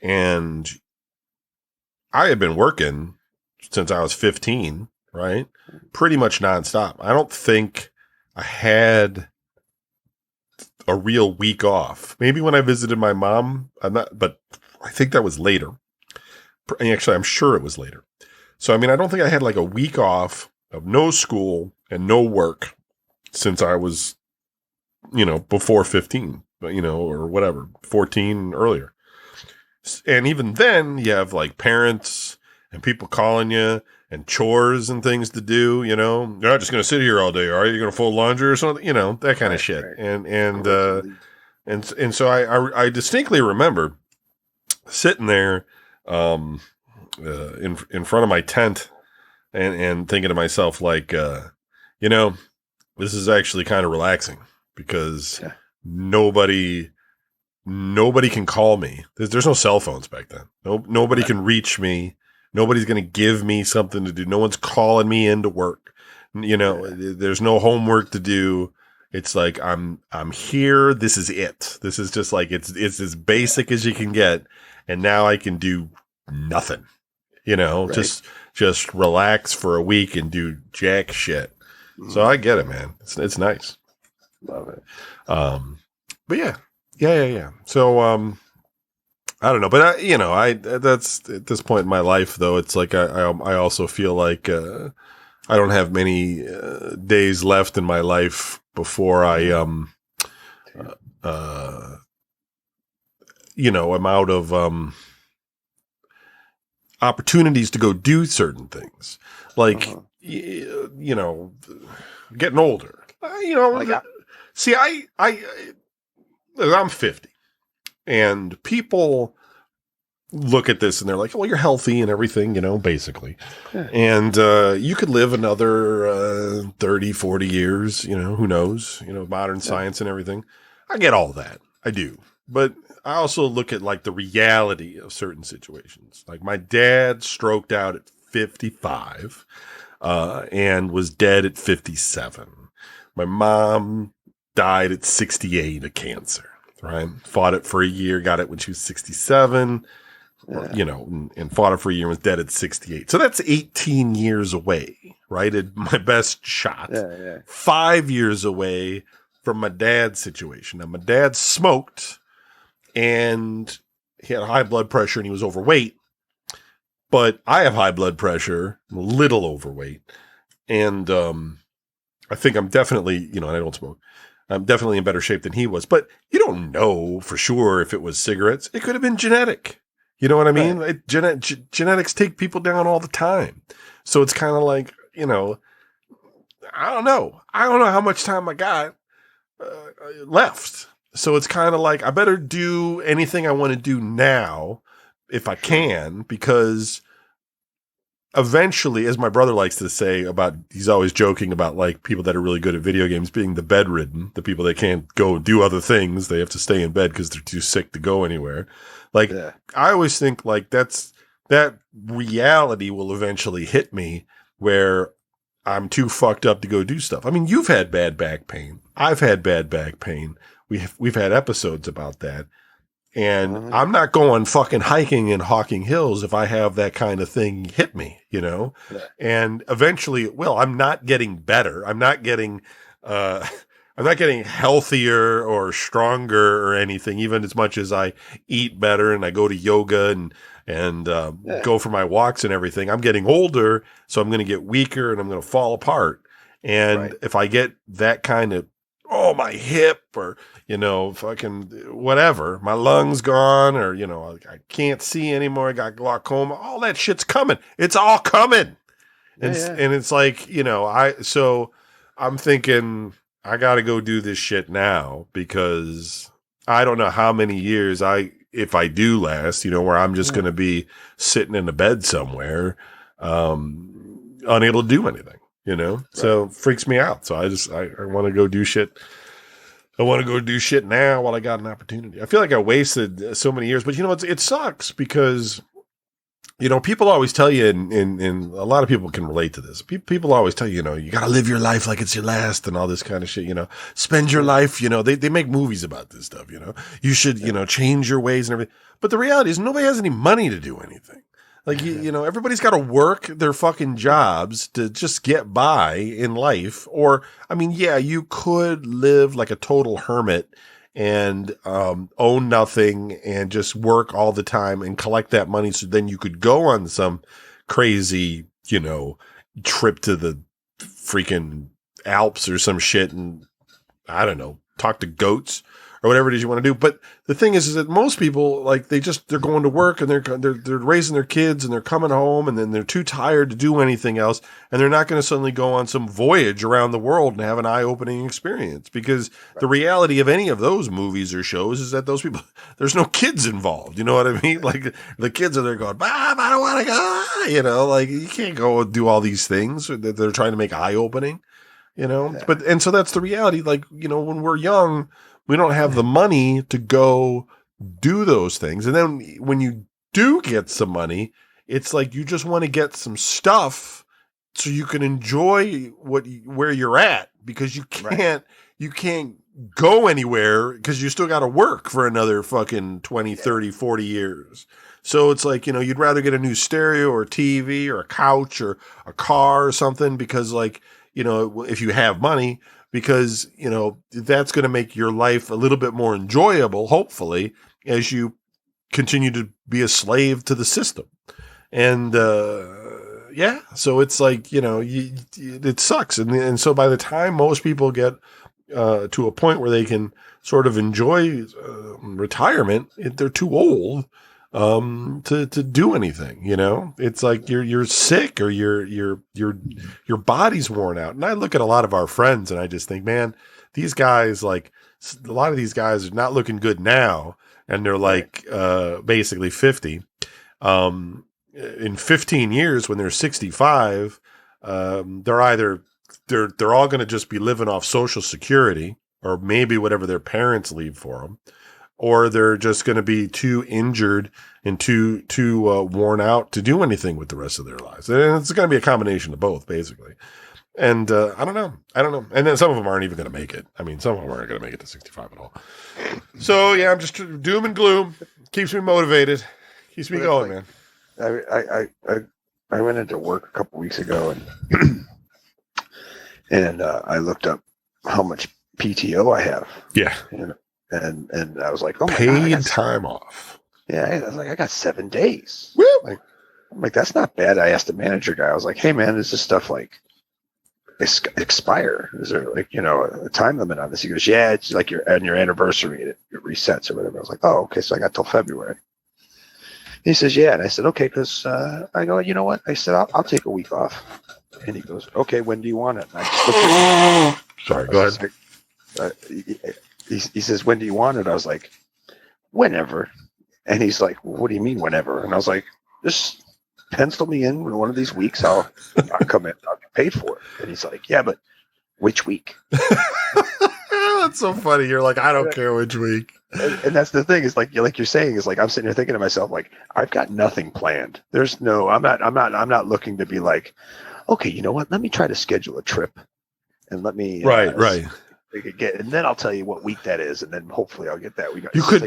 And I had been working since I was 15, right? Pretty much nonstop. I don't think I had a real week off. Maybe when I visited my mom, but I think that was later. Actually, I'm sure it was later. So, I mean, I don't think I had like a week off of no school and no work since I was, before 15, or whatever, 14 earlier. And even then you have like parents and people calling you and chores and things to do, you're not just going to sit here all day. Are you going to fold laundry or something? That kind of shit. Right. And so I distinctly remember sitting there, in front of my tent and thinking to myself, like, this is actually kind of relaxing because nobody can call me. There's no cell phones back then. Nobody can reach me. Nobody's going to give me something to do. No one's calling me into work. There's no homework to do. It's like, I'm here. This is it. This is just like, it's as basic as you can get. And now I can do nothing, right. just relax for a week and do jack shit. So I get it, man. It's nice. Love it. But yeah. So, I don't know, but that's at this point in my life though. It's like, I also feel like, I don't have many, days left in my life before I, I'm out of, opportunities to go do certain things, like, getting older, see, I'm 50 and people look at this and they're like, well, you're healthy and everything, basically. Yeah. And, you could live another, 30, 40 years, who knows, modern science and everything. I get all that. I do. But I also look at like the reality of certain situations. Like my dad stroked out at 55, and was dead at 57. My mom died at 68 of cancer, right? Fought it for a year, got it when she was 67, and fought it for a year and was dead at 68. So that's 18 years away, right? At my best shot. Yeah. 5 years away from my dad's situation. Now, my dad smoked and he had high blood pressure and he was overweight. But I have high blood pressure, I'm a little overweight. And I think I'm definitely, and I don't smoke. I'm definitely in better shape than he was. But you don't know for sure if it was cigarettes. It could have been genetic. You know what I mean? Right. Genetics take people down all the time. So it's kind of like, I don't know. I don't know how much time I got left. So it's kind of like, I better do anything I want to do now if I can, because eventually, as my brother likes to say he's always joking about like people that are really good at video games being the bedridden, the people that can't go do other things. They have to stay in bed because they're too sick to go anywhere. Like, I always think like that reality will eventually hit me where I'm too fucked up to go do stuff. I mean, you've had bad back pain. I've had bad back pain. We've had episodes about that. And I'm not going fucking hiking in Hawking Hills if I have that kind of thing hit me, Yeah. And eventually, I'm not getting better. I'm not getting healthier or stronger or anything, even as much as I eat better and I go to yoga and and go for my walks and everything. I'm getting older, so I'm going to get weaker and I'm going to fall apart. And if I get that kind of, my hip or, fucking whatever, my lungs gone or, I can't see anymore. I got glaucoma. All that shit's coming. It's all coming. And it's like, so I'm thinking I got to go do this shit now because I don't know how many years if I do last, where I'm just going to be sitting in a bed somewhere, unable to do anything, so it freaks me out. So I want to go do shit. I want to go do shit now while I got an opportunity. I feel like I wasted so many years, but it sucks because, people always tell you, and a lot of people can relate to this. People always tell you, you got to live your life like it's your last and all this kind of shit, spend your life, they make movies about this stuff, you should, change your ways and everything. But the reality is nobody has any money to do anything. Like, everybody's got to work their fucking jobs to just get by in life. Or, you could live like a total hermit and own nothing and just work all the time and collect that money so then you could go on some crazy, trip to the freaking Alps or some shit and, I don't know, talk to goats or whatever it is you want to do. But the thing is that most people, like, they're going to work and they're raising their kids and they're coming home and then they're too tired to do anything else. And they're not going to suddenly go on some voyage around the world and have an eye-opening experience because the reality of any of those movies or shows is that those people, there's no kids involved. You know what I mean? Like the kids are there going, Mom, I don't want to go, like you can't go and do all these things that they're trying to make eye-opening, but, and so that's the reality. Like, when we're young, we don't have the money to go do those things. And then when you do get some money, it's like you just want to get some stuff so you can enjoy where you're at because you can't go anywhere because you still got to work for another fucking 20, 30, 40 years. So it's like, you'd rather get a new stereo or TV or a couch or a car or something because like, if you have money, because, that's going to make your life a little bit more enjoyable, hopefully, as you continue to be a slave to the system. And, so it's like, it sucks. And so by the time most people get to a point where they can sort of enjoy retirement, they're too old to do anything, it's like you're sick or your body's worn out. And I look at a lot of our friends and I just think, man, these guys, like a lot of these guys are not looking good now. And they're like, basically 50, in 15 years when they're 65, they're all going to just be living off Social Security or maybe whatever their parents leave for them. Or they're just going to be too injured and too worn out to do anything with the rest of their lives. And it's going to be a combination of both, basically. And I don't know. And then some of them aren't even going to make it. Some of them aren't going to make it to 65 at all. So, yeah, I'm just doom and gloom. Keeps me motivated. Keeps me going, man. I went into work a couple weeks ago and I looked up how much PTO I have. Yeah. And I was like, oh my God. Paid time off. Yeah, I was like, I got 7 days. Woo! I'm like, that's not bad. I asked the manager guy, I was like, hey man, does this stuff like expire? Is there like, a time limit on this? He goes, yeah, it's like your anniversary, it resets or whatever. I was like, oh, okay, so I got till February. He says, yeah. And I said, okay, because I go, you know what? I said, I'll take a week off. And he goes, okay, when do you want it? And I just looked at him. Sorry, go ahead. He says, when do you want it? I was like, whenever. And he's like, well, what do you mean whenever? And I was like, just pencil me in one of these weeks. I'll come in. I'll get paid for it. And he's like, yeah, but which week? That's so funny. You're like, I don't care which week. And that's the thing is like you're saying is like, I'm sitting here thinking to myself, like, I've got nothing planned. I'm not looking to be like, okay, you know what? Let me try to schedule a trip and let me, right. And then I'll tell you what week that is, and then hopefully I'll get that week. You could,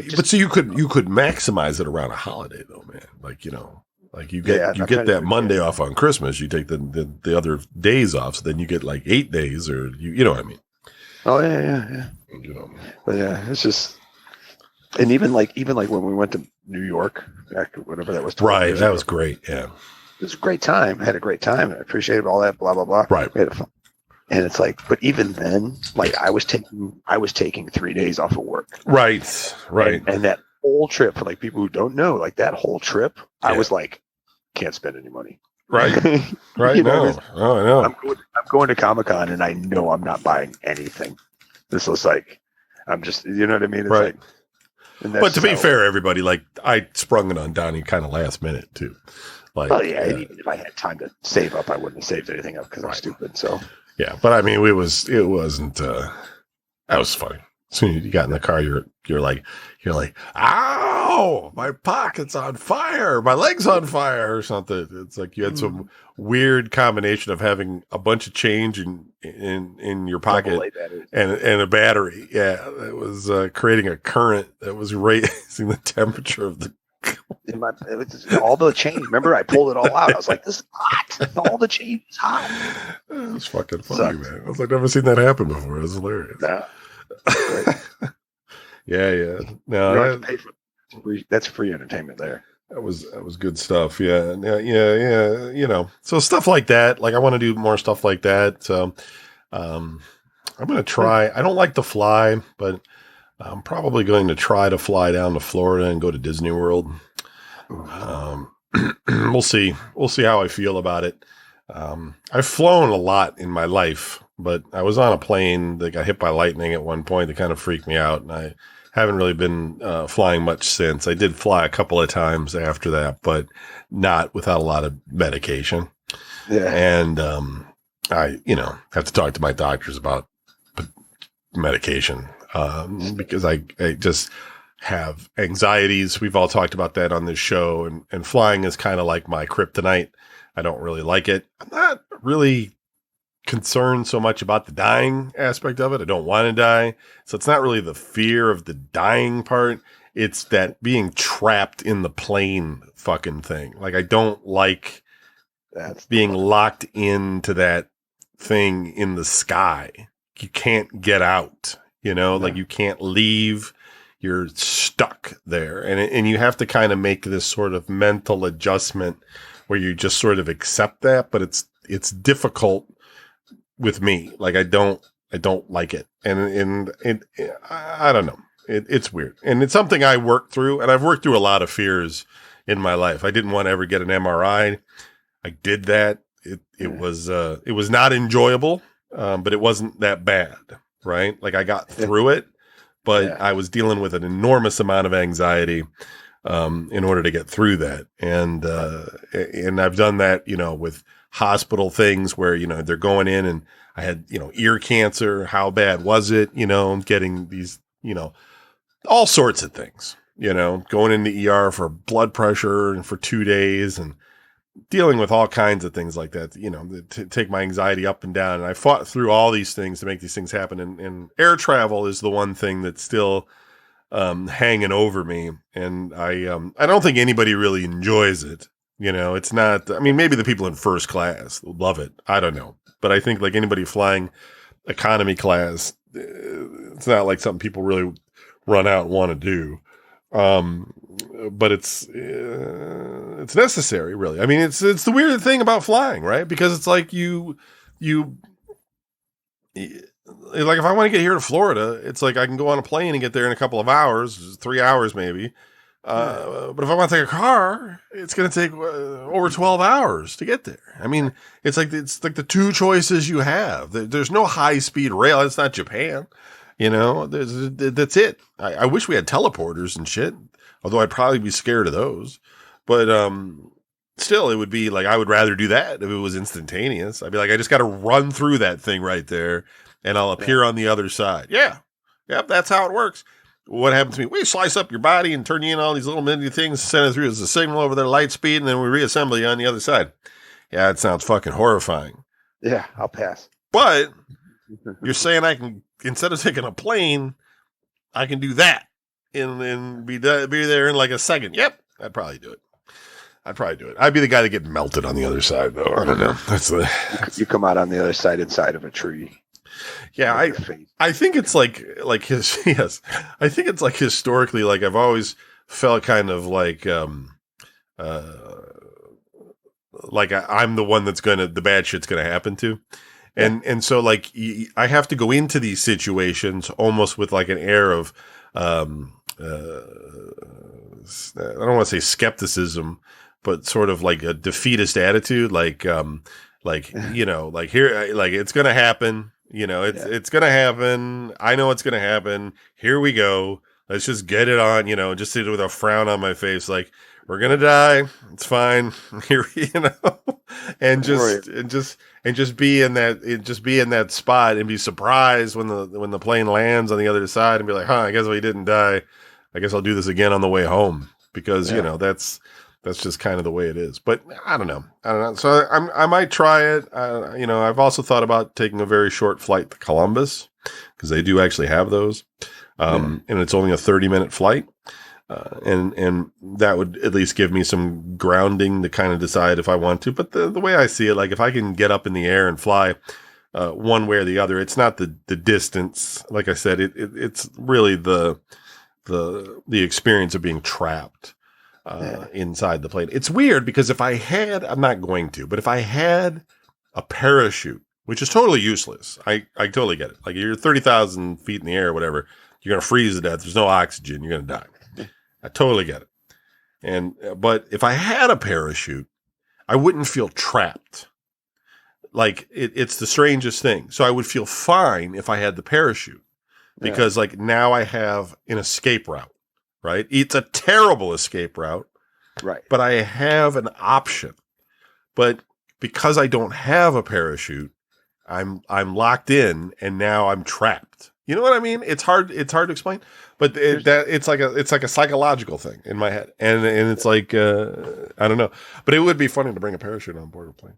you could maximize it around a holiday, though, man. Like you get that Monday off on Christmas. You take the other days off, so then you get like 8 days, or you know what I mean. Oh yeah. But yeah, it's just, and even like when we went to New York, whatever that was. Right. That was great. Yeah. It was a great time. I had a great time. I appreciated all that, blah, blah, blah. Right. We had fun. And it's like, but even then, like I was taking 3 days off of work. Right. Right. And that whole trip, for like people who don't know, like that whole trip, I was like, can't spend any money. Right. Right. No. Oh, I know. I'm going to Comic-Con and I know I'm not buying anything. This was like, I'm just, you know what I mean? It's right. Like, but to be fair, everybody, like I sprung it on Donnie kind of last minute too. Like, well, yeah, and even if I had time to save up, I wouldn't have saved anything up because I'm stupid. So yeah, but I mean, it wasn't. That was funny. As soon as you got in the car, you're like, ow, my pocket's on fire, my leg's on fire, or something. It's like you had some weird combination of having a bunch of change in your pocket and a battery. Yeah, it was creating a current that was raising the temperature of the. It was all the change. Remember, I pulled it all out. I was like, "This is hot." All the change is hot. It was fucking funny, man. I was like, never seen that happen before. It was hilarious. Yeah. No, you don't have to pay for it. That's free entertainment there. That was good stuff. Yeah. You know, so stuff like that. Like I want to do more stuff like that. So, I'm gonna try. I don't like to fly, but I'm probably going to try to fly down to Florida and go to Disney World. We'll see. We'll see how I feel about it. I've flown a lot in my life, but I was on a plane that got hit by lightning at one point that kind of freaked me out. And I haven't really been flying much since. I did fly a couple of times after that, but not without a lot of medication. Yeah. And I, have to talk to my doctors about medication. Because I just have anxieties. We've all talked about that on this show, and flying is kind of like my kryptonite. I don't really like it. I'm not really concerned so much about the dying aspect of it. I don't want to die. So it's not really the fear of the dying part. It's that being trapped in the plane fucking thing. Like I don't like being locked into that thing in the sky. You can't get out. Like you can't leave, you're stuck there. And you have to kind of make this sort of mental adjustment where you just sort of accept that, but it's difficult with me. Like I don't like it. And I don't know. It's weird. And it's something I worked through, and I've worked through a lot of fears in my life. I didn't want to ever get an MRI. I did that. It was not enjoyable, but it wasn't that bad. Right? Like I got through it, but I was dealing with an enormous amount of anxiety in order to get through that. And I've done that, with hospital things where, they're going in and I had, ear cancer. How bad was it? Getting these, all sorts of things, going in the ER for blood pressure and for 2 days and dealing with all kinds of things like that, to take my anxiety up and down. And I fought through all these things to make these things happen. And air travel is the one thing that's still hanging over me. And I don't think anybody really enjoys it. It's not, maybe the people in first class love it. I don't know. But I think like anybody flying economy class, it's not like something people really run out and want to do. But it's necessary, really. It's the weird thing about flying, right? Because it's like you like if I want to get here to Florida, it's like I can go on a plane and get there in a couple of hours, 3 hours maybe. But if I want to take a car, it's going to take over 12 hours to get there. It's like the two choices you have. There's no high speed rail. It's not Japan. That's it. I wish we had teleporters and shit, although I'd probably be scared of those. But still, it would be like I would rather do that if it was instantaneous. I'd be like, I just got to run through that thing right there, and I'll appear on the other side. Yeah. Yep, that's how it works. What happens to me? We slice up your body and turn you in all these little mini things, send it through as a signal over their light speed, and then we reassemble you on the other side. Yeah, it sounds fucking horrifying. Yeah, I'll pass. But you're saying I can, instead of taking a plane, I can do that and be there in like a second. Yep, I'd probably do it. I'd be the guy that get melted on the other side, though. I don't know. You come out on the other side inside of a tree. Yeah, I think it's like his, yes, I think it's like historically, like I've always felt kind of like I'm the one that's the bad shit's gonna happen to. And so like I have to go into these situations almost with like an air of, I don't want to say skepticism, but sort of like a defeatist attitude. Like, like here, like it's going to happen, it's going to happen. I know it's going to happen. Here we go. Let's just get it on, just sit with a frown on my face. Like, we're going to die. It's fine. Here, and just be in that spot and be surprised when the plane lands on the other side and be like, I guess we didn't die. I guess I'll do this again on the way home because, that's just kind of the way it is. But I don't know. So I might try it. I've also thought about taking a very short flight to Columbus because they do actually have those. And it's only a 30-minute flight. And that would at least give me some grounding to kind of decide if I want to. But the way I see it, like if I can get up in the air and fly one way or the other, it's not the distance. Like I said, it's really the experience of being trapped inside the plane. It's weird because I'm not going to, but if I had a parachute, which is totally useless, I totally get it. Like you're 30,000 feet in the air or whatever, you're going to freeze to death. There's no oxygen. You're going to die. I totally get it. But if I had a parachute, I wouldn't feel trapped. Like it's the strangest thing. So I would feel fine if I had the parachute because like now I have an escape route, right? It's a terrible escape route, right? But I have an option. But because I don't have a parachute, I'm locked in and now I'm trapped. You know what I mean? It's hard to explain, but it's like a psychological thing in my head, and it's like I don't know, but it would be funny to bring a parachute on board a plane.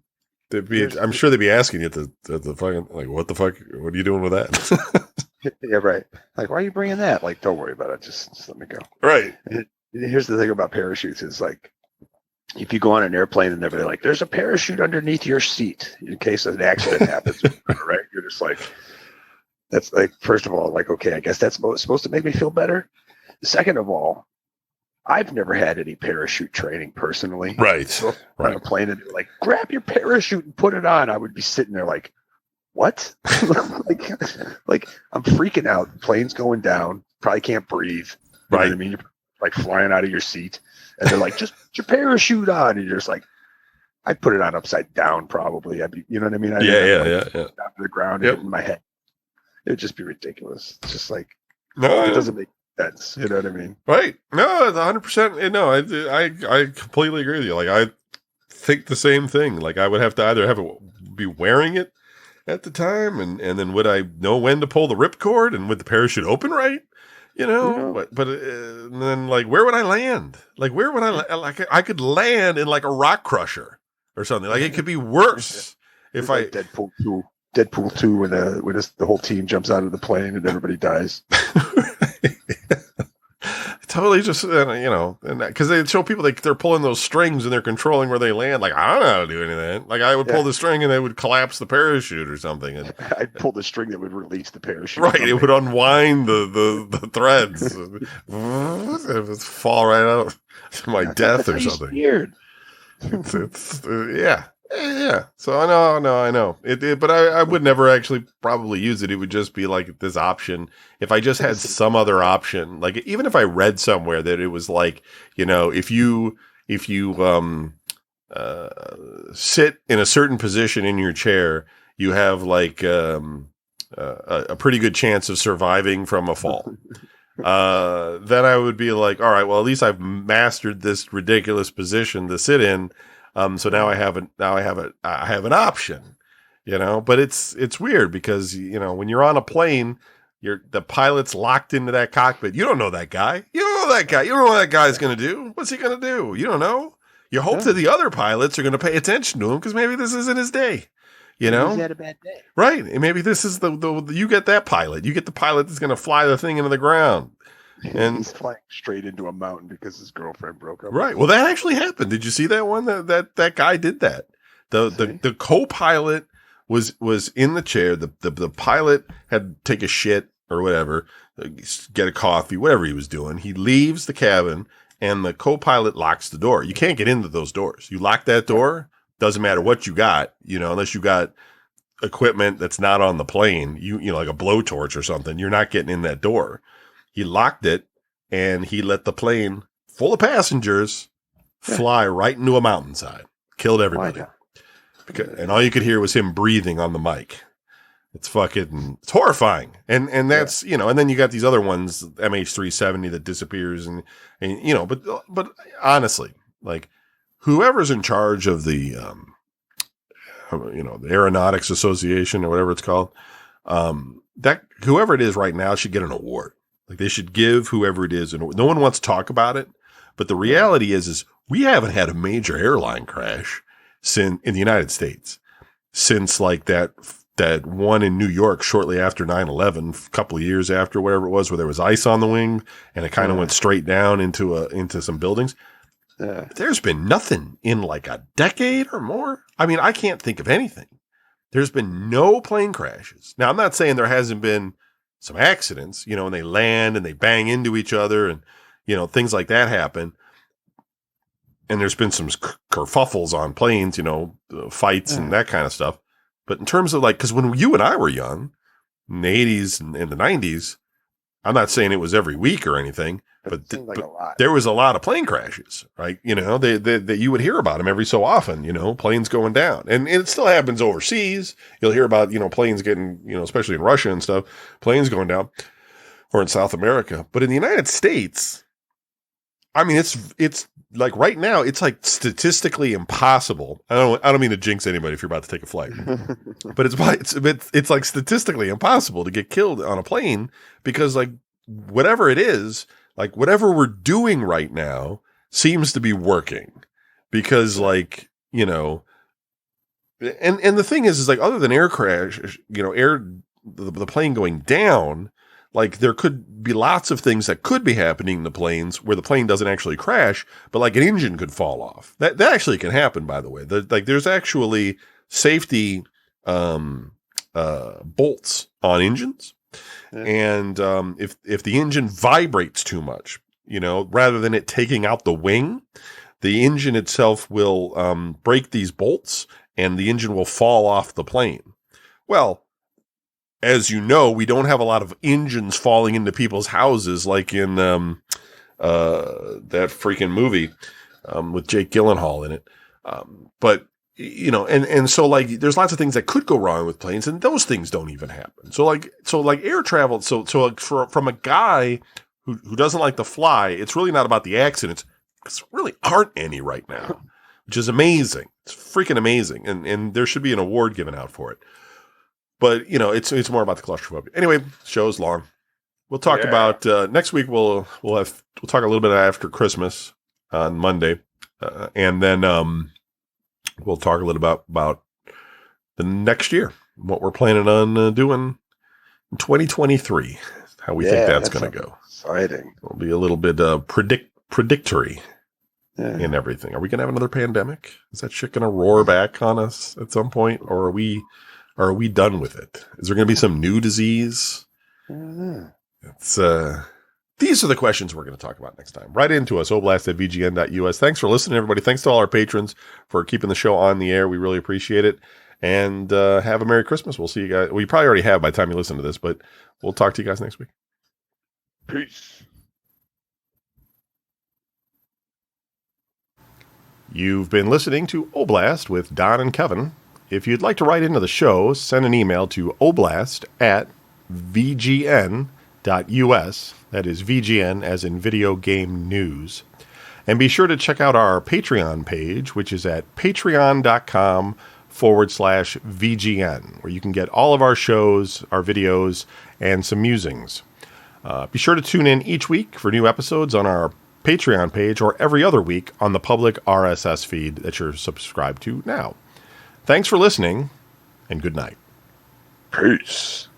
I'm sure they'd be asking you at the fucking like, what the fuck? What are you doing with that? Yeah, right. Like, why are you bringing that? Like, don't worry about it. Just let me go. Right. And here's the thing about parachutes is like, if you go on an airplane and they're like, there's a parachute underneath your seat in case an accident happens, right? You're just like. That's like, first of all, like, okay, I guess that's supposed to make me feel better. Second of all, I've never had any parachute training personally. Right. So on a plane and they're like, grab your parachute and put it on. I would be sitting there like, what? like I'm freaking out. The plane's going down. Probably can't breathe. You know what I mean? You're like flying out of your seat. And they're like, just put your parachute on. And you're just like, I'd put it on upside down probably. I'd be, you know what I mean? Yeah. Down to the ground and in my head. It would just be ridiculous. It's just like, it doesn't make sense. You know what I mean? Right. No, 100%. No, I completely agree with you. Like, I think the same thing. Like, I would have to either be wearing it at the time, and then would I know when to pull the ripcord, and would the parachute open right? But and then like, where would I land? Like, where would I could land in like a rock crusher or something. Like, it could be worse if like Deadpool 2 when the whole team jumps out of the plane and everybody dies. Totally, just and because they show people they're pulling those strings and they're controlling where they land. Like, I don't know how to do any of that. Like, I would pull the string and they would collapse the parachute or something. And I'd pull the string that would release the parachute. Right, it would unwind the threads. It would fall right out to my death or something. Weird. It's yeah. So I know. But I would never actually probably use it. It would just be like this option. If I just had some other option, like even if I read somewhere that it was like, if you sit in a certain position in your chair, you have like a pretty good chance of surviving from a fall. Then I would be like, all right, well, at least I've mastered this ridiculous position to sit in. So now I have an option, but it's weird because, when you're on a plane, the pilot's locked into that cockpit. You don't know that guy. You don't know that guy. You don't know what that guy's going to do. What's he going to do? You don't know. You hope that the other pilots are going to pay attention to him because maybe this isn't his day. He's had a bad day. Right. And maybe this is you get that pilot. You get the pilot that's going to fly the thing into the ground. And he's flying straight into a mountain because his girlfriend broke up. Right. Well, that actually happened. Did you see that one? That guy did that. The co-pilot was in the chair. The pilot had to take a shit or whatever. get a coffee, whatever he was doing. He leaves the cabin, and the co-pilot locks the door. You can't get into those doors. You lock that door, doesn't matter what you got, unless you got equipment that's not on the plane, like a blowtorch or something, you're not getting in that door. He locked it, and he let the plane full of passengers fly right into a mountainside. Killed everybody. And all you could hear was him breathing on the mic. It's horrifying. And that's, and then you got these other ones, MH370 that disappears but honestly, like whoever's in charge of the, the Aeronautics Association or whatever it's called, that whoever it is right now should get an award. Like they should give whoever it is, and no one wants to talk about it. But the reality is we haven't had a major airline crash in the United States since like that one in New York shortly after 9/11, a couple of years after, whatever it was, where there was ice on the wing and it kind of went straight down into some buildings. There's been nothing in like a decade or more. I mean, I can't think of anything. There's been no plane crashes. Now, I'm not saying there hasn't been some accidents, and they land and they bang into each other and, things like that happen. And there's been some kerfuffles on planes, fights and that kind of stuff. But in terms of like, because when you and I were young, in the 80s and in the 90s, I'm not saying it was every week or anything, but there was a lot of plane crashes, right? That you would hear about them every so often, planes going down. And it still happens overseas. You'll hear about, planes getting, especially in Russia and stuff, planes going down, or in South America. But in the United States, I mean, it's like right now, it's like statistically impossible. I don't mean to jinx anybody if you're about to take a flight, but it's like statistically impossible to get killed on a plane because like whatever it is, like whatever we're doing right now seems to be working because like, and the thing is like, other than air crash, the plane going down, like there could be lots of things that could be happening in the planes where the plane doesn't actually crash, but like an engine could fall off. That actually can happen, by the way. There's actually safety bolts on engines. Yeah. And if the engine vibrates too much, rather than it taking out the wing, the engine itself will break these bolts and the engine will fall off the plane. Well, as you know, we don't have a lot of engines falling into people's houses like in that freaking movie with Jake Gyllenhaal in it. But and so like there's lots of things that could go wrong with planes, and those things don't even happen. So like air travel. So like from a guy who doesn't like to fly, it's really not about the accidents because there really aren't any right now, which is amazing. It's freaking amazing, and there should be an award given out for it. But, it's more about the claustrophobia. Anyway, show's long. We'll talk about next week. We'll talk a little bit after Christmas on Monday. And then we'll talk a little about the next year, what we're planning on doing in 2023, how we think that's going to go. Exciting. It'll be a little bit predictory in everything. Are we going to have another pandemic? Is that shit going to roar back on us at some point? Or are we done with it? Is there going to be some new disease? It's these are the questions we're going to talk about next time. Write into us, oblast@vgn.us. Thanks for listening, everybody. Thanks to all our patrons for keeping the show on the air. We really appreciate it. And have a Merry Christmas. We'll see you guys. Well, you probably already have by the time you listen to this, but we'll talk to you guys next week. Peace. You've been listening to Oblast with Don and Kevin. If you'd like to write into the show, send an email to oblast@vgn.us. That is VGN as in video game news. And be sure to check out our Patreon page, which is at patreon.com/VGN, where you can get all of our shows, our videos, and some musings. Be sure to tune in each week for new episodes on our Patreon page or every other week on the public RSS feed that you're subscribed to now. Thanks for listening, and good night. Peace.